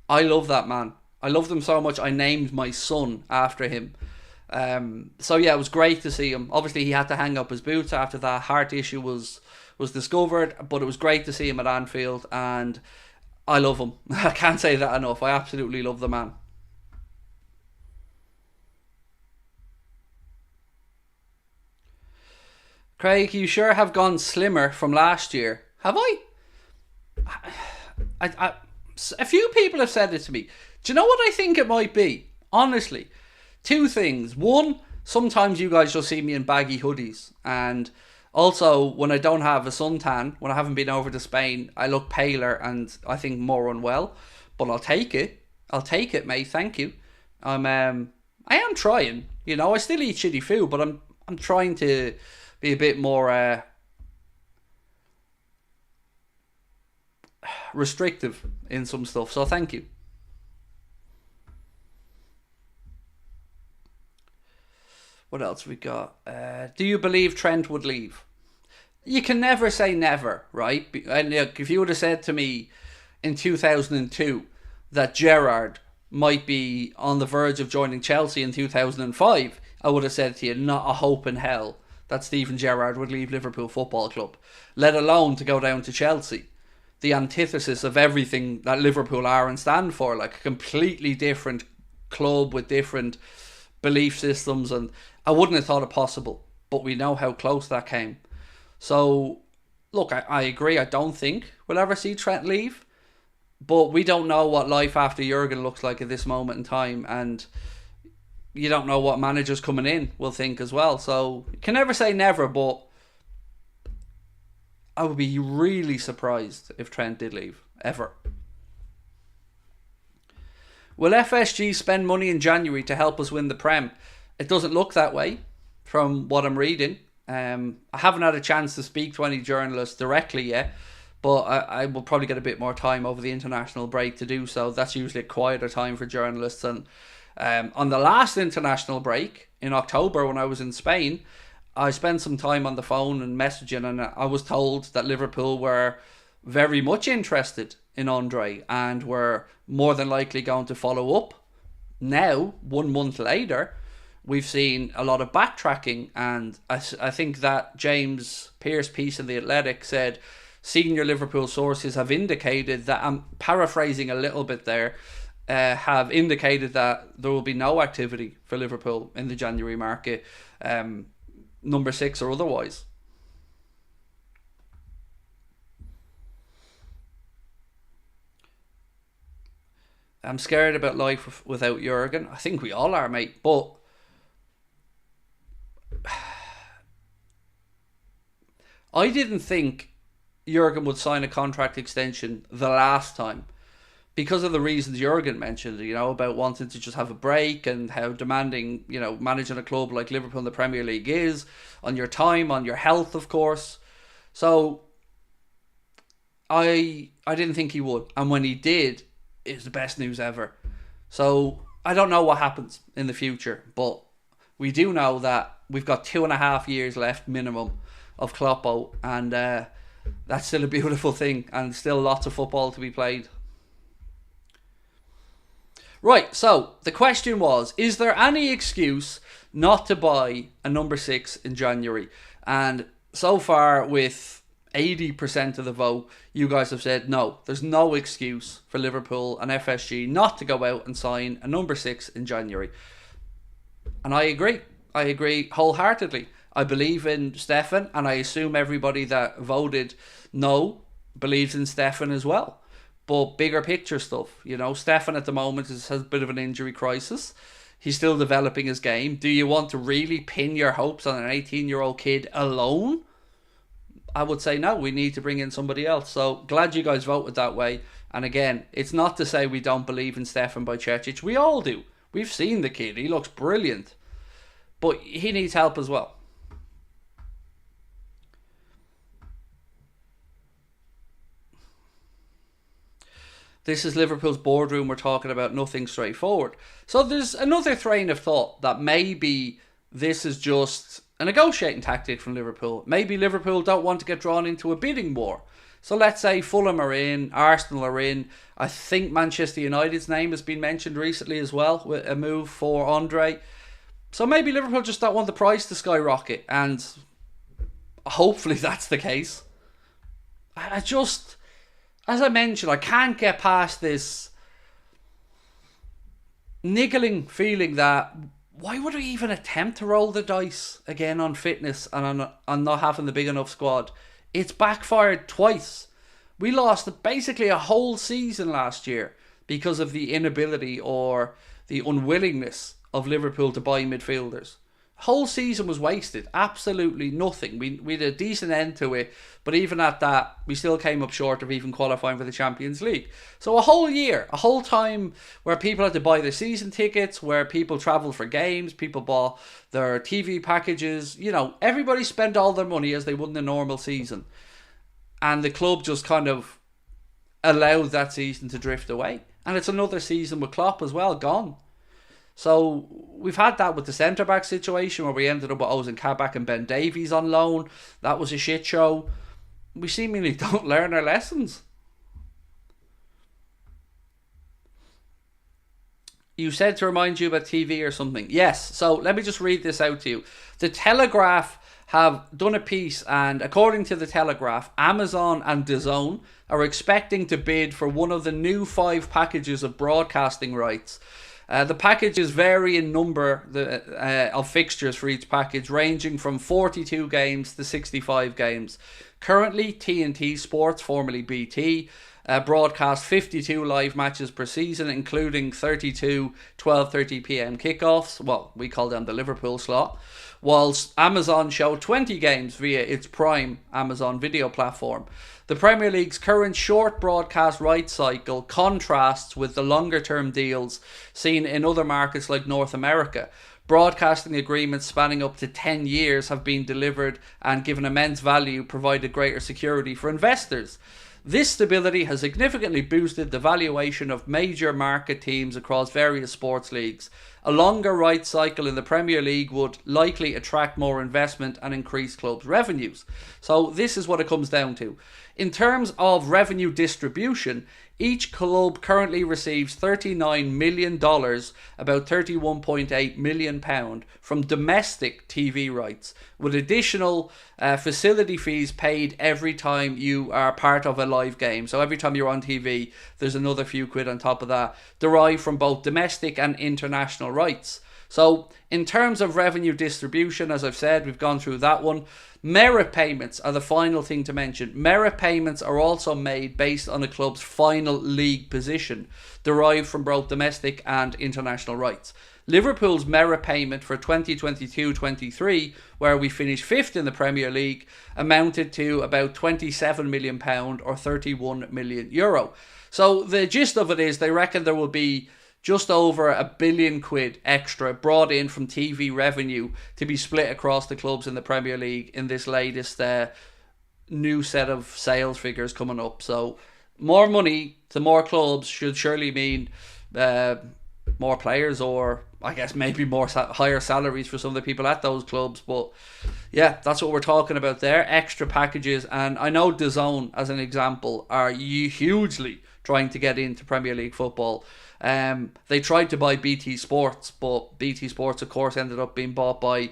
A: I love that man. I loved him so much I named my son after him. So yeah, it was great to see him. Obviously he had to hang up his boots after that heart issue was discovered, but it was great to see him at Anfield, and I love him. I can't say that enough. I absolutely love the man. Craig, you sure have gone slimmer from last year. Have I? A few people have said it to me. Do you know what I think it might be? Honestly, two things. One, sometimes you guys just see me in baggy hoodies, and also when I don't have a suntan, when I haven't been over to Spain, I look paler and I think more unwell. But I'll take it. I'll take it, mate. Thank you. I am trying. You know, I still eat shitty food, but I'm trying to be a bit more restrictive in some stuff. So thank you. What else we got? Do you believe Trent would leave? You can never say never, right? And look, if you would have said to me in 2002 that Gerrard might be on the verge of joining Chelsea in 2005, I would have said to you, not a hope in hell that Steven Gerrard would leave Liverpool Football Club, let alone to go down to Chelsea. The antithesis of everything that Liverpool are and stand for, like a completely different club with different belief systems, and I wouldn't have thought it possible, but we know how close that came. So, look, I agree. I don't think we'll ever see Trent leave, but we don't know what life after Jurgen looks like at this moment in time, and you don't know what managers coming in will think as well. So, you can never say never, but I would be really surprised if Trent did leave, ever. Will FSG spend money in January to help us win the Prem? It doesn't look that way from what I'm reading. I haven't had a chance to speak to any journalists directly yet, but I will probably get a bit more time over the international break to do so. That's usually a quieter time for journalists. And on the last international break in October when I was in Spain, I spent some time on the phone and messaging, and I was told that Liverpool were very much interested in Andre and were more than likely going to follow up. Now, 1 month later, we've seen a lot of backtracking, and I think that James Pearce piece in The Athletic said senior Liverpool sources have indicated that, I'm paraphrasing a little bit there, have indicated that there will be no activity for Liverpool in the January market, number 6 or otherwise. I'm scared about life without Jurgen. I think we all are, mate, but I didn't think Jurgen would sign a contract extension the last time because of the reasons Jurgen mentioned, you know, about wanting to just have a break and how demanding, you know, managing a club like Liverpool in the Premier League is on your time, on your health, of course. So I didn't think he would, and when he did, it was the best news ever. So I don't know what happens in the future, but we do know that we've got 2.5 years left minimum of Kloppo, and that's still a beautiful thing, and still lots of football to be played. Right, so the question was, is there any excuse not to buy a number 6 in January? And so far, with 80% of the vote, you guys have said no, there's no excuse for Liverpool and FSG not to go out and sign a number 6 in January. And I agree. I agree wholeheartedly. I believe in Stefan, and I assume everybody that voted no believes in Stefan as well. But bigger picture stuff, Stefan at the moment has a bit of an injury crisis. He's still developing his game. Do you want to really pin your hopes on an 18-year-old kid alone? I would say no, we need to bring in somebody else. So glad you guys voted that way. And again, it's not to say we don't believe in Stefan Bajcetic. We all do. We've seen the kid. He looks brilliant. But he needs help as well. This is Liverpool's boardroom. We're talking about nothing straightforward. So there's another train of thought that maybe this is just a negotiating tactic from Liverpool. Maybe Liverpool don't want to get drawn into a bidding war. So let's say Fulham are in, Arsenal are in. I think Manchester United's name has been mentioned recently as well, with a move for Andre. So maybe Liverpool just don't want the price to skyrocket, and hopefully that's the case. I just, as I mentioned, I can't get past this niggling feeling that why would we even attempt to roll the dice again on fitness and on not having the big enough squad? It's backfired twice. We lost basically a whole season last year because of the inability or the unwillingness of Liverpool to buy midfielders. Whole season was wasted. Absolutely nothing. We had a decent end to it, but even at that, we still came up short of even qualifying for the Champions League. So a whole year, a whole time where people had to buy their season tickets, where people travelled for games, people bought their TV packages. Everybody spent all their money as they would in a normal season. And the club just kind of allowed that season to drift away. And it's another season with Klopp as well, gone. So we've had that with the centre-back situation where we ended up with Ozan Kabak and Ben Davies on loan. That was a shit show. We seemingly don't learn our lessons. You said to remind you about TV or something. Yes, so let me just read this out to you. The Telegraph have done a piece, and according to the Telegraph, Amazon and DAZN are expecting to bid for one of the new 5 packages of broadcasting rights. The packages vary in number of fixtures for each package, ranging from 42 games to 65 games. Currently, TNT Sports, formerly BT, broadcast 52 live matches per season, including 32 12:30pm kickoffs. Well, we call them the Liverpool slot. Whilst Amazon show 20 games via its Prime Amazon video platform. The Premier League's current short broadcast rights cycle contrasts with the longer term deals seen in other markets like North America. Broadcasting agreements spanning up to 10 years have been delivered and, given immense value, provided greater security for investors. This stability has significantly boosted the valuation of major market teams across various sports leagues. A longer rights cycle in the Premier League would likely attract more investment and increase clubs' revenues. So this is what it comes down to. In terms of revenue distribution, each club currently receives $39 million, about £31.8 million, from domestic TV rights, with additional facility fees paid every time you are part of a live game. So every time you're on TV, there's another few quid on top of that, derived from both domestic and international rights. So in terms of revenue distribution, as I've said, we've gone through that one. Merit payments are the final thing to mention. Merit payments are also made based on a club's final league position, derived from both domestic and international rights. Liverpool's merit payment for 2022-23, where we finished 5th in the Premier League, amounted to about £27 million or €31 million. So the gist of it is they reckon there will be just over £1 billion extra brought in from TV revenue to be split across the clubs in the Premier League in this latest new set of sales figures coming up. So more money to more clubs should surely mean more players, or I guess maybe more higher salaries for some of the people at those clubs. But yeah, that's what we're talking about there. Extra packages. And I know DAZN, as an example, are hugely trying to get into Premier League football. They tried to buy BT Sports, but BT Sports, of course, ended up being bought by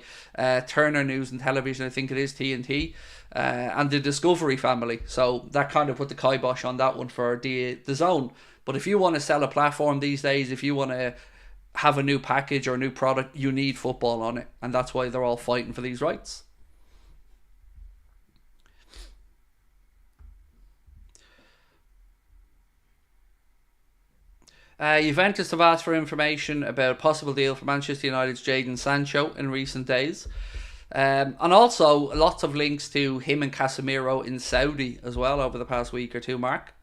A: Turner News and Television. I think it is TNT. and the Discovery family. So that kind of put the kibosh on that one for the Zone. But if you want to sell a platform these days, if you want to have a new package or a new product, you need football on it. And that's why they're all fighting for these rights. Juventus have asked for information about a possible deal for Manchester United's Jadon Sancho in recent days. And also lots of links to him and Casemiro in Saudi as well over the past week or two, Mark.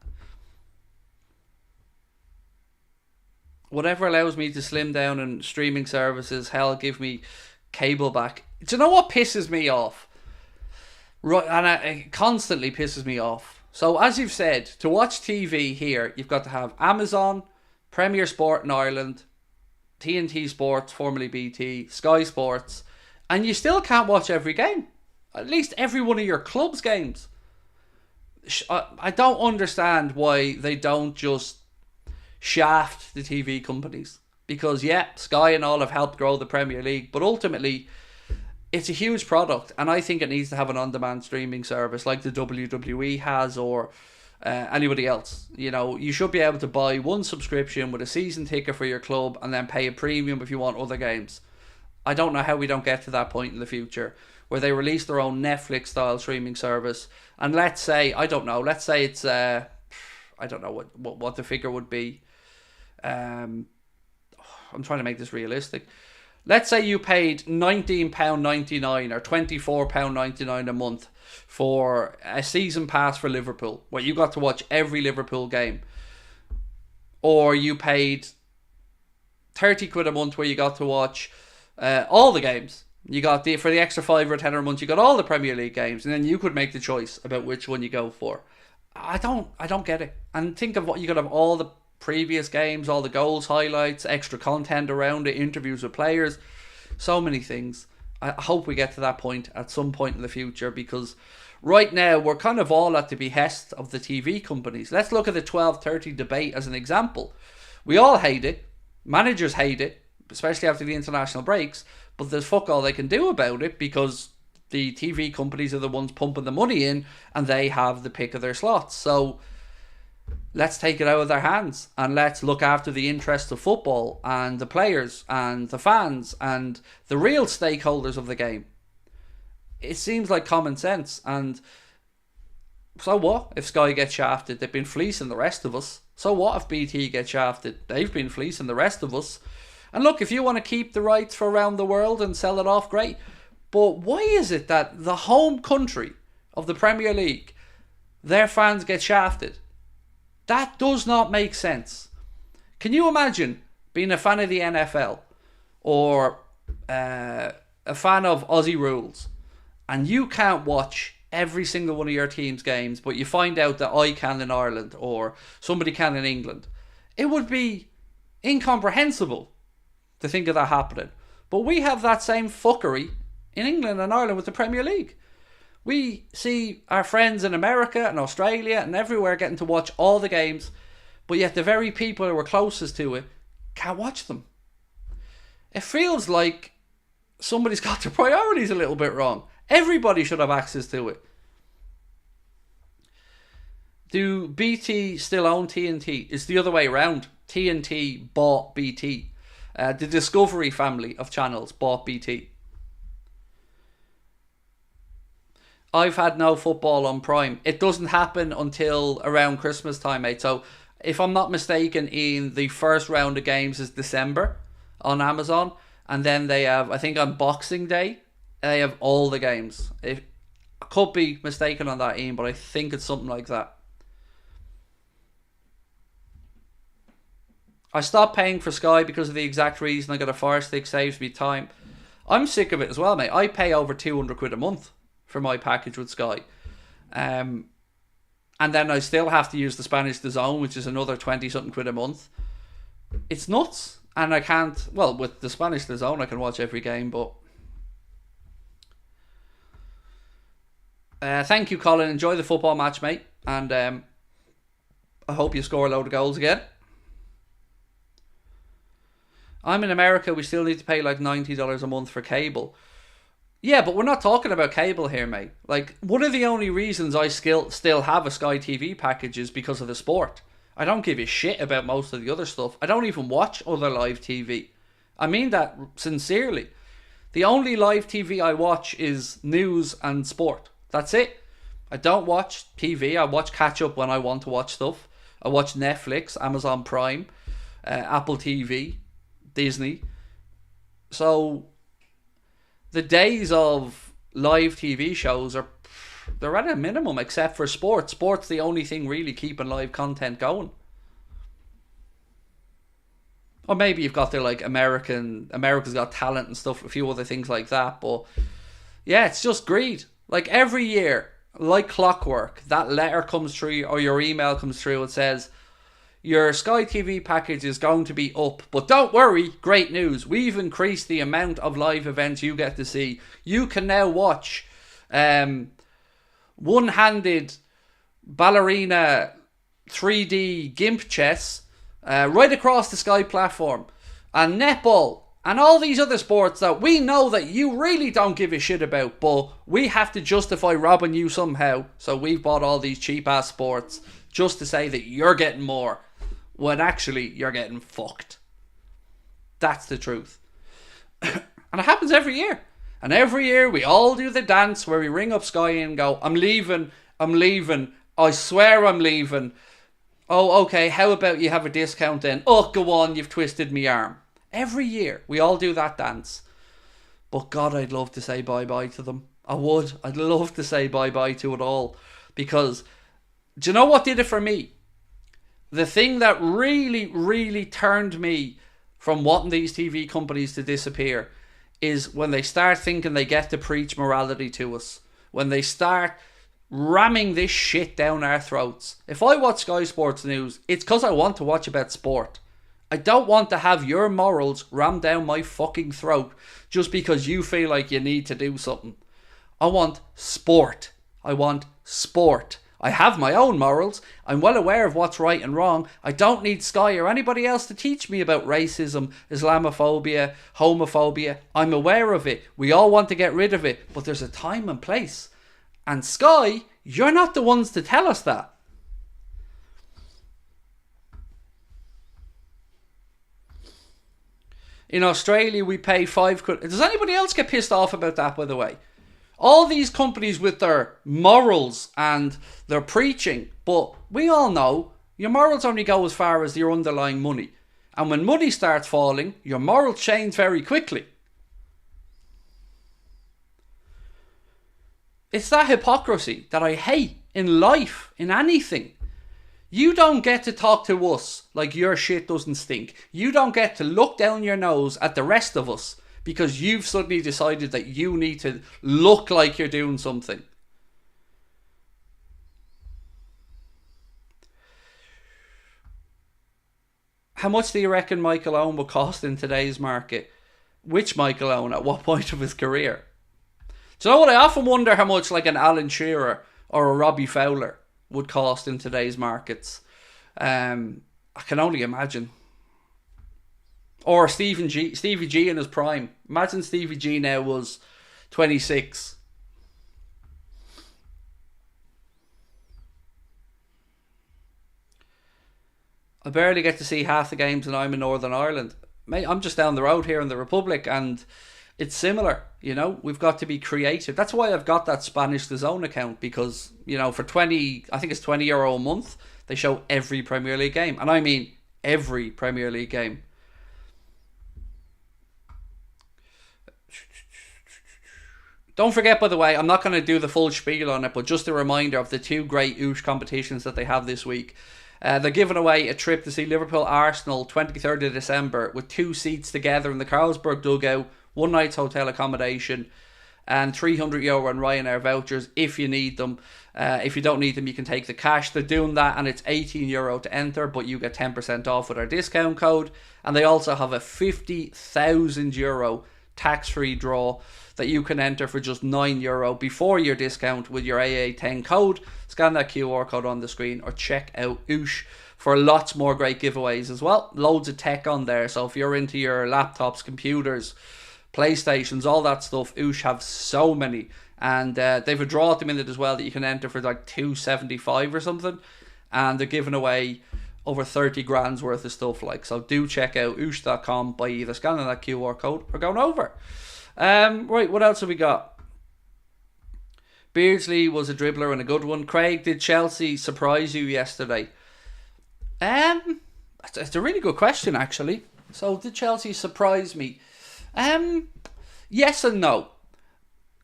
A: Whatever allows me to slim down on streaming services, hell, give me cable back. Do you know what pisses me off? Right, and it constantly pisses me off. So as you've said, to watch TV here, you've got to have Amazon, Premier Sport in Ireland, TNT Sports, formerly BT, Sky Sports, and you still can't watch every game. At least every one of your club's games. I don't understand why they don't just shaft the TV companies. Because, yeah, Sky and all have helped grow the Premier League, but ultimately, it's a huge product, and I think it needs to have an on-demand streaming service like the WWE has, or anybody else. You know, you should be able to buy one subscription with a season ticket for your club and then pay a premium if you want other games. I don't know how we don't get to that point in the future where they release their own Netflix style streaming service, and let's say, I don't know, let's say it's I don't know what the figure would be. I'm trying to make this realistic. Let's say you paid £19.99 or £24.99 a month for a season pass for Liverpool, where you got to watch every Liverpool game. Or you paid 30 quid a month where you got to watch all the games. You got for the extra £5 or £10 a month, you got all the Premier League games, and then you could make the choice about which one you go for. I don't get it. And think of what you could have: all the previous games, all the goals, highlights, extra content around it, interviews with players, so many things. I hope we get to that point at some point in the future, because right now we're kind of all at the behest of the TV companies. Let's look at the 12:30 debate as an example. We all hate it. Managers hate it, especially after the international breaks, but there's fuck all they can do about it because the TV companies are the ones pumping the money in and they have the pick of their slots. So let's take it out of their hands and let's look after the interests of football and the players and the fans and the real stakeholders of the game. It seems like common sense. And so what if Sky gets shafted? They've been fleecing the rest of us. So what if BT gets shafted? They've been fleecing the rest of us. And look, if you want to keep the rights for around the world and sell it off, great. But why is it that the home country of the Premier League, their fans get shafted? That does not make sense. Can you imagine being a fan of the NFL or a fan of Aussie rules, and you can't watch every single one of your team's games, but you find out that I can in Ireland or somebody can in England? It would be incomprehensible to think of that happening. But we have that same fuckery in England and Ireland with the Premier League. We see our friends in America and Australia and everywhere getting to watch all the games, but yet the very people who are closest to it can't watch them. It feels like somebody's got their priorities a little bit wrong. Everybody should have access to it. Do BT still own TNT? It's the other way around. TNT bought BT. The Discovery family of channels bought BT. I've had no football on Prime. It doesn't happen until around Christmas time, mate. So if I'm not mistaken, in the first round of games is December on Amazon. And then they have, I think on Boxing Day, they have all the games. I could be mistaken on that, Ian, but I think it's something like that. I stopped paying for Sky because of the exact reason. I got a Fire Stick, saves me time. I'm sick of it as well, mate. I pay over 200 quid a month for my package with Sky. And then I still have to use the Spanish DAZN, which is another 20 something quid a month. It's nuts. And I can't, well, with the Spanish DAZN I can watch every game, but thank you, Colin. Enjoy the football match, mate. And I hope you score a load of goals again. I'm in America. We still need to pay like $90 a month for cable. Yeah, but we're not talking about cable here, mate. Like, one of the only reasons I still have a Sky TV package is because of the sport. I don't give a shit about most of the other stuff. I don't even watch other live TV. I mean that sincerely. The only live TV I watch is news and sport. That's it. I don't watch TV. I watch catch up when I want to watch stuff. I watch Netflix, Amazon Prime, Apple TV, Disney. So the days of live TV shows they're at a minimum, except for sports. Sport's the only thing really keeping live content going. Or maybe you've got their like America's Got Talent and stuff, a few other things like that. But yeah, it's just greed. Like every year, like clockwork, that letter comes through or your email comes through. It says your Sky TV package is going to be up, but don't worry, great news. We've increased the amount of live events you get to see. You can now watch one-handed ballerina 3D gimp chess right across the Sky platform, and netball and all these other sports that we know that you really don't give a shit about, but we have to justify robbing you somehow. So we've bought all these cheap ass sports just to say that you're getting more, when actually you're getting fucked. That's the truth. And it happens every year. And every year we all do the dance where we ring up Sky and go, I'm leaving, I swear I'm leaving. Oh, okay, how about you have a discount then? Oh, go on, you've twisted me arm. Every year we all do that dance. But God, I'd love to say bye-bye to them. I would. I'd love to say bye-bye to it all. Because, do you know what did it for me? The thing that really, really turned me from wanting these TV companies to disappear is when they start thinking they get to preach morality to us. When they start ramming this shit down our throats. If I watch Sky Sports News, it's because I want to watch about sport. I don't want to have your morals rammed down my fucking throat just because you feel like you need to do something. I want sport. I want sport. I have my own morals. I'm well aware of what's right and wrong. I don't need Sky or anybody else to teach me about racism, Islamophobia, homophobia. I'm aware of it. We all want to get rid of it, but there's a time and place. And Sky, you're not the ones to tell us that. In Australia, we pay £5. Does anybody else get pissed off about that, by the way? All these companies with their morals and their preaching, but we all know your morals only go as far as your underlying money. And when money starts falling, your morals change very quickly. It's that hypocrisy that I hate in life, in anything. You don't get to talk to us like your shit doesn't stink. You don't get to look down your nose at the rest of us because you've suddenly decided that you need to look like you're doing something. How much do you reckon Michael Owen will cost in today's market? Which Michael Owen? At what point of his career? Do you know what? I often wonder how much like an Alan Shearer or a Robbie Fowler would cost in today's markets. I can only imagine. Or Stevie G in his prime. Imagine Stevie G now was 26. I barely get to see half the games and I'm in Northern Ireland. Mate, I'm just down the road here in the Republic and it's similar, you know. We've got to be creative. That's why I've got that Spanish DAZN account because, you know, for 20, I think it's €20 a month, they show every Premier League game. And I mean every Premier League game. Don't forget, by the way, I'm not going to do the full spiel on it, but just a reminder of the two great Oosh competitions that they have this week. They're giving away a trip to see Liverpool Arsenal 23rd of December with 2 seats together in the Carlsberg dugout, 1 night's hotel accommodation, and €300 in Ryanair vouchers if you need them. If you don't need them, you can take the cash. They're doing that and it's €18 to enter, but you get 10% off with our discount code. And they also have a €50,000 tax-free draw that you can enter for just €9 before your discount with your AA10 code. Scan that QR code on the screen or check out Oosh for lots more great giveaways as well. Loads of tech on there, so if you're into your laptops, computers, PlayStations, all that stuff. Oosh have so many. And they've a draw at the minute as well that you can enter for like $275 or something. And they're giving away over 30 grand's worth of stuff. So do check out oosh.com by either scanning that QR code or going over. Right, what else have we got? Beardsley was a dribbler and a good one. Craig, did Chelsea surprise you yesterday? It's a really good question, actually. So, did Chelsea surprise me? Yes and no.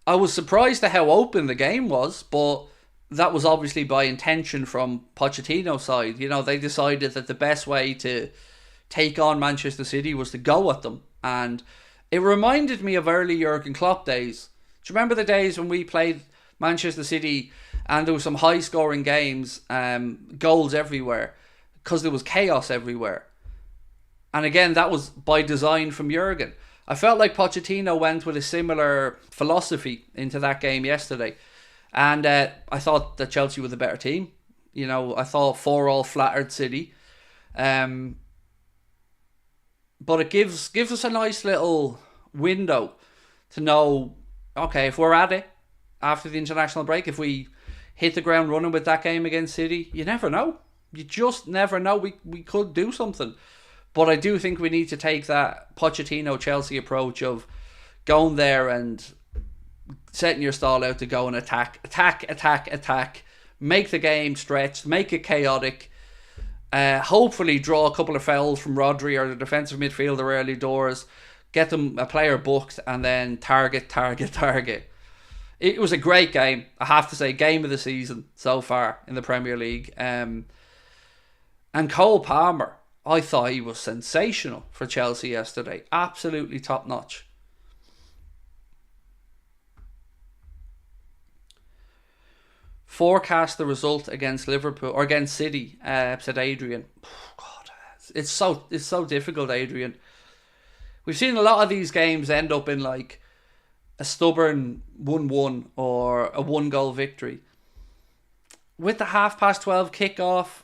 A: I was surprised at how open the game was, but that was obviously by intention from Pochettino's side. They decided that the best way to take on Manchester City was to go at them. And it reminded me of early Jurgen Klopp days. Do you remember the days when we played Manchester City and there were some high-scoring games, goals everywhere, because there was chaos everywhere? And again, that was by design from Jurgen. I felt like Pochettino went with a similar philosophy into that game yesterday. And I thought that Chelsea were the better team. I thought 4-4 flattered City. But it gives us a nice little window to know, okay, if we're at it after the international break, if we hit the ground running with that game against City, you never know. You just never know. We could do something. But I do think we need to take that Pochettino-Chelsea approach of going there and setting your stall out to go and attack, make the game stretched, make it chaotic, hopefully draw a couple of fouls from Rodri or the defensive midfielder early doors, get them a player booked, and then target. It was a great game, I have to say, game of the season so far in the Premier League. And Cole Palmer, I thought he was sensational for Chelsea yesterday. Absolutely top notch. Forecast the result against Liverpool or against City, said Adrian. Oh, God, it's so difficult, Adrian. We've seen a lot of these games end up in like a stubborn 1-1 or a 1-goal victory. With the 12:30 kickoff,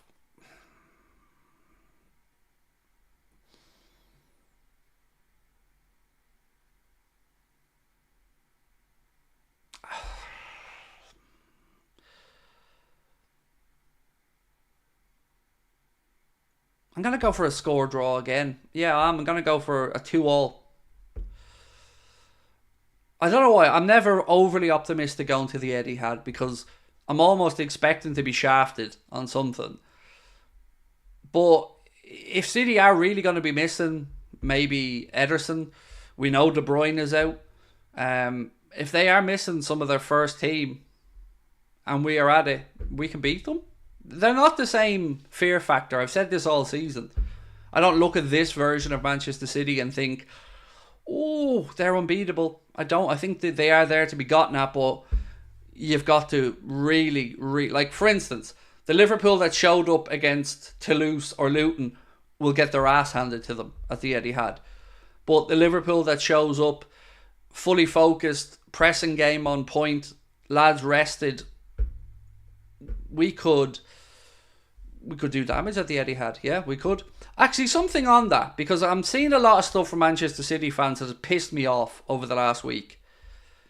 A: I'm going to go for a score draw again. Yeah, I'm going to go for a 2-2. I don't know why. I'm never overly optimistic going to the Etihad because I'm almost expecting to be shafted on something. But if City are really going to be missing maybe Ederson, we know De Bruyne is out. If they are missing some of their first team and we are at it, we can beat them. They're not the same fear factor. I've said this all season. I don't look at this version of Manchester City and think, oh, they're unbeatable. I don't. I think that they are there to be gotten at, but you've got to really, like, for instance, the Liverpool that showed up against Toulouse or Luton will get their ass handed to them at the Etihad. But the Liverpool that shows up fully focused, pressing game on point, lads rested, we could do damage at the Etihad. Yeah, we could. Actually, something on that, because I'm seeing a lot of stuff from Manchester City fans that has pissed me off over the last week.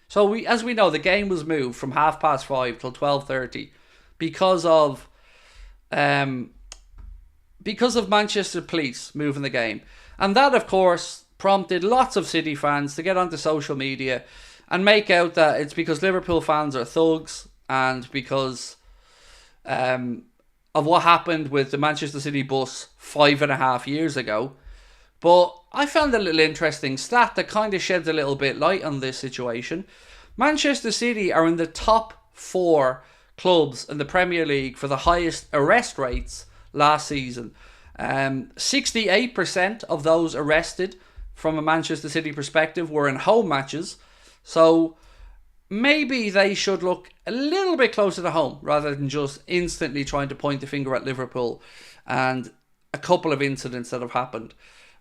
A: So as we know, the game was moved from 5:30 till 12:30 because of Manchester police moving the game, and that of course prompted lots of City fans to get onto social media and make out that it's because Liverpool fans are thugs and because of what happened with the Manchester City bus 5.5 years ago. But I found a little interesting stat that kind of sheds a little bit light on this situation. Manchester City are in the top 4 clubs in the Premier League for the highest arrest rates last season. 68% of those arrested from a Manchester City perspective were in home matches. So maybe they should look a little bit closer to home rather than just instantly trying to point the finger at Liverpool and a couple of incidents that have happened.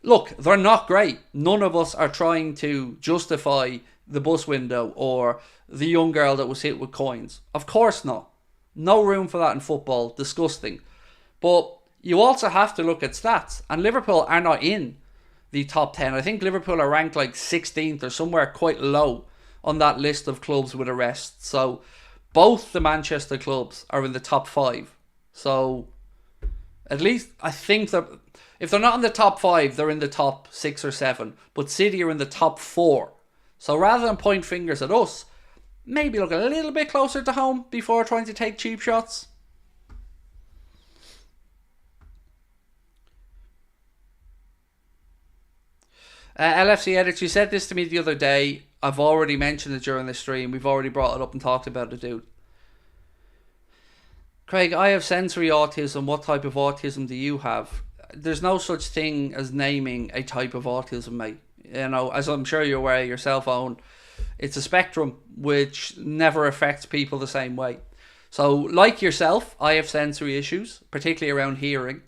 A: Look, they're not great. None of us are trying to justify the bus window or the young girl that was hit with coins. Of course not. No room for that in football. Disgusting. But you also have to look at stats. And Liverpool are not in the top 10. I think Liverpool are ranked like 16th or somewhere quite low on that list of clubs with arrests. So both the Manchester clubs are in the top 5. So at least I think that if they're not in the top 5, they're in the top 6 or 7. But City are in the top 4. So rather than point fingers at us, maybe look a little bit closer to home before trying to take cheap shots. LFC Edit, you said this to me the other day. I've already mentioned it during the stream. We've already brought it up and talked about it, dude. Craig, I have sensory autism. What type of autism do you have? There's no such thing as naming a type of autism, mate. You know, as I'm sure you're aware yourself, Owen, it's a spectrum which never affects people the same way. So, like yourself, I have sensory issues, particularly around hearing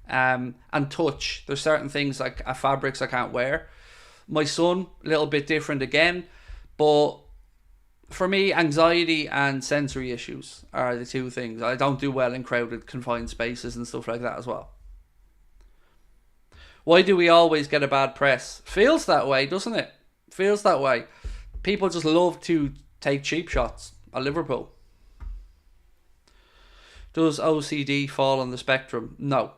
A: and touch. There's certain things like fabrics I can't wear. My son, a little bit different again, but for me, anxiety and sensory issues are the two things. I don't do well in crowded, confined spaces and stuff like that as well. Why do we always get a bad press? Feels that way, doesn't it? Feels that way. People just love to take cheap shots at Liverpool. Does OCD fall on the spectrum? No,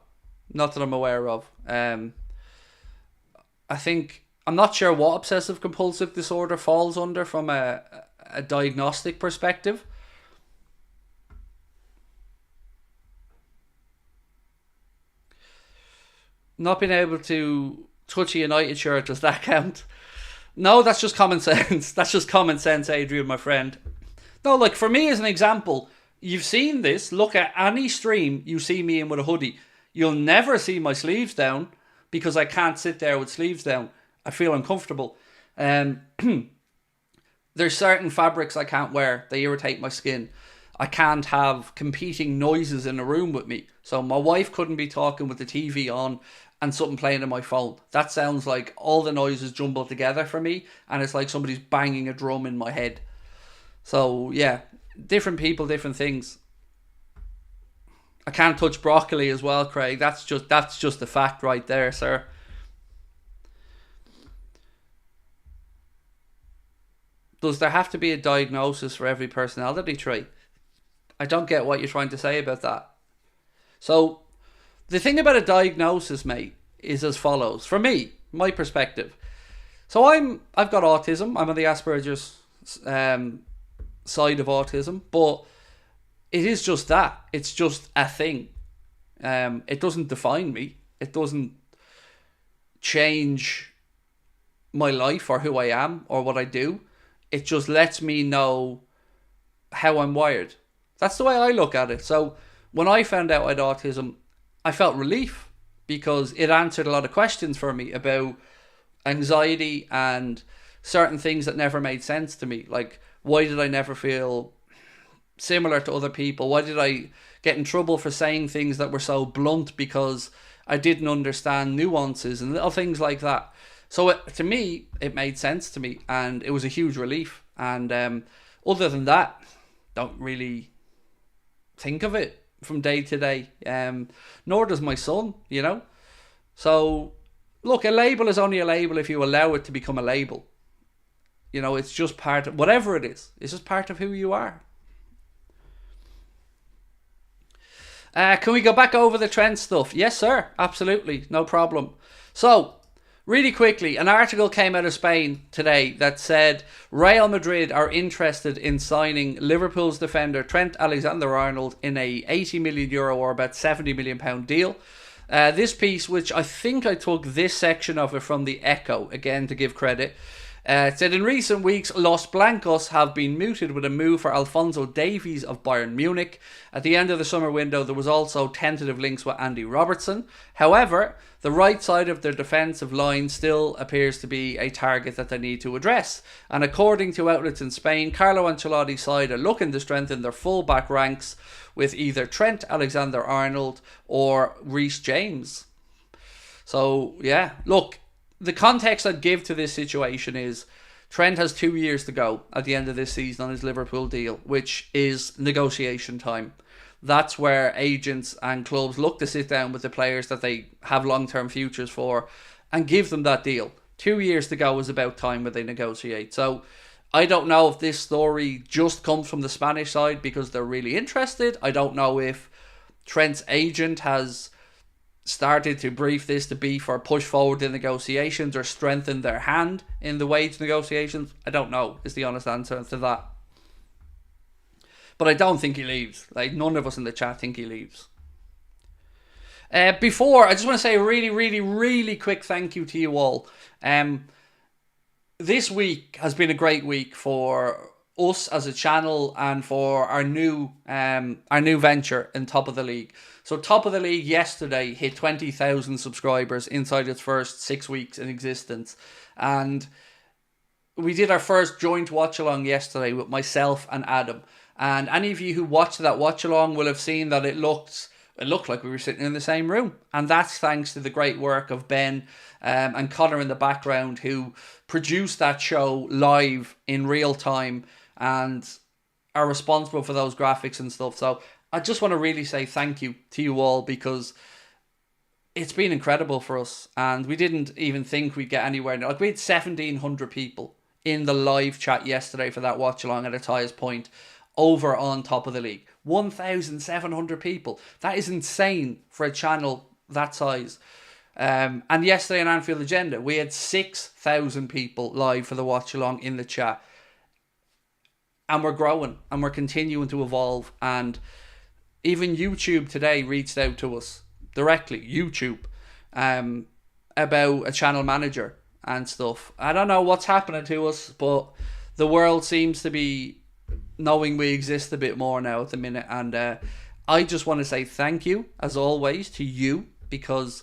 A: not that I'm aware of. I think, I'm not sure what obsessive compulsive disorder falls under from a diagnostic perspective. Not being able to touch a United shirt, does that count? No, that's just common sense. That's just common sense, Adrian, my friend. No, like for me as an example, you've seen this. Look at any stream you see me in with a hoodie. You'll never see my sleeves down because I can't sit there with sleeves down. I feel uncomfortable. There's certain fabrics I can't wear. They irritate my skin. I can't have competing noises in a room with me. So my wife couldn't be talking with the TV on and something playing on my phone. That sounds like all the noises jumbled together for me, and it's like somebody's banging a drum in my head. So yeah, different people, different things. I can't touch broccoli as well, Craig. That's just a fact right there, sir. Does there have to be a diagnosis for every personality trait? I don't get what you're trying to say about that. So, the thing about a diagnosis, mate, is as follows. For me, my perspective. So I've got autism. I'm on the Asperger's side of autism, but it is just that. It's just a thing. It doesn't define me. It doesn't change my life or who I am or what I do. It just lets me know how I'm wired. That's the way I look at it. So when I found out I had autism, I felt relief because it answered a lot of questions for me about anxiety and certain things that never made sense to me. Like, why did I never feel similar to other people? Why did I get in trouble for saying things that were so blunt because I didn't understand nuances and little things like that? So to me, it made sense to me and it was a huge relief. And other than that, don't really think of it from day to day. Nor does my son, you know. So look, a label is only a label if you allow it to become a label. You know, it's just part of whatever it is. It's just part of who you are. Can we go back over the Trent stuff? Yes, sir. Absolutely. No problem. So, really quickly, an article came out of Spain today that said Real Madrid are interested in signing Liverpool's defender Trent Alexander-Arnold in a €80 million or about £70 million deal. This piece, which I think I took this section of it from the Echo, again to give credit, it said in recent weeks, Los Blancos have been mooted with a move for Alphonso Davies of Bayern Munich. At the end of the summer window, there was also tentative links with Andy Robertson. However, the right side of their defensive line still appears to be a target that they need to address. And according to outlets in Spain, Carlo Ancelotti's side are looking to strengthen their full-back ranks with either Trent Alexander-Arnold or Reece James. So, yeah, look, the context I'd give to this situation is Trent has 2 years to go at the end of this season on his Liverpool deal, which is negotiation time. That's where agents and clubs look to sit down with the players that they have long-term futures for and give them that deal. 2 years to go is about time when they negotiate. So I don't know if this story just comes from the Spanish side because they're really interested. I don't know if Trent's agent has started to brief this to be for push forward the negotiations or strengthen their hand in the wage negotiations. I don't know is the honest answer to that. But I don't think he leaves. Like, none of us in the chat think he leaves. Before, I just want to say a really, really, really quick thank you to you all. This week has been a great week for us as a channel and for our new venture in Top of the League. So Top of the League yesterday hit 20,000 subscribers inside its first 6 weeks in existence. And we did our first joint watch along yesterday with myself and Adam. And any of you who watched that watch along will have seen that it looked like we were sitting in the same room. And that's thanks to the great work of Ben and Connor in the background, who produced that show live in real time and are responsible for those graphics and stuff. So I just want to really say thank you to you all, because it's been incredible for us. And we didn't even think we'd get anywhere. Like, we had 1,700 people in the live chat yesterday for that watch along at its highest point over on Top of the League. 1,700 people. That is insane for a channel that size. And yesterday on Anfield Agenda, we had 6,000 people live for the watch along in the chat. And we're growing and we're continuing to evolve. And even YouTube today reached out to us directly, YouTube, about a channel manager and stuff. I don't know what's happening to us, but the world seems to be knowing we exist a bit more now at the minute. And I just want to say thank you, as always, to you, because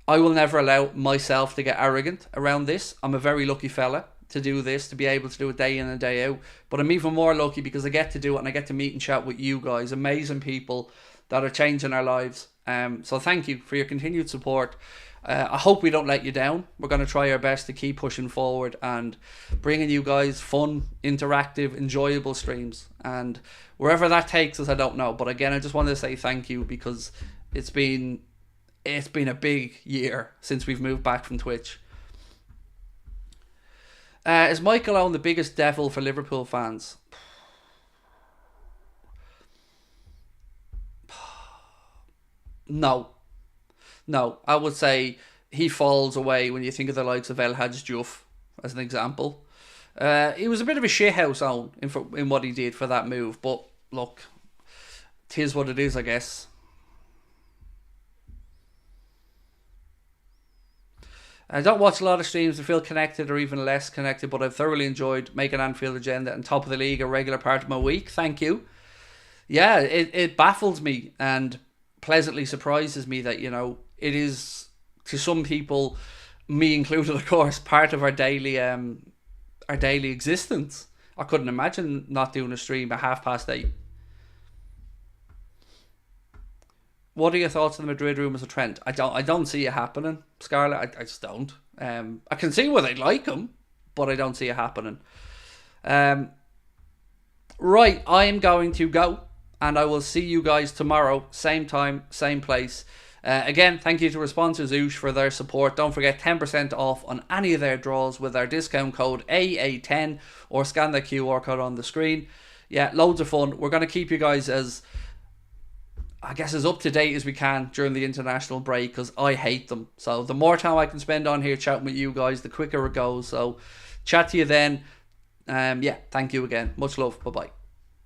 A: I will never allow myself to get arrogant around this. I'm a very lucky fella to do this, to be able to do it day in and day out. But I'm even more lucky because I get to do it and I get to meet and chat with you guys, amazing people that are changing our lives. So thank you for your continued support. I hope we don't let you down. We're going to try our best to keep pushing forward and bringing you guys fun, interactive, enjoyable streams. And wherever that takes us, I don't know. But again, I just wanted to say thank you, because it's been a big year since we've moved back from Twitch. Is Michael Owen the biggest devil for Liverpool fans? No, I would say he falls away when you think of the likes of El Hadj Diouf as an example. He was a bit of a shithouse Owen in what he did for that move, but look, 'tis what it is, I guess. I don't watch a lot of streams to feel connected or even less connected, but I've thoroughly enjoyed making Anfield Agenda and Top of the League a regular part of my week. Thank you. Yeah, it baffles me and pleasantly surprises me that, it is, to some people, me included, of course, part of our daily existence. I couldn't imagine not doing a stream at 8:30. What are your thoughts on the Madrid rumours of Trent? I don't see it happening, Scarlett. I just don't. I can see where they'd like him, but I don't see it happening. Right, I am going to go, and I will see you guys tomorrow, same time, same place. Again, thank you to our sponsors, Oosh, for their support. Don't forget 10% off on any of their draws with our discount code AA10, or scan the QR code on the screen. Yeah, loads of fun. We're going to keep you guys as up to date as we can during the international break, because I hate them. So the more time I can spend on here chatting with you guys, the quicker it goes. So chat to you then. Thank you again. Much love. Bye-bye.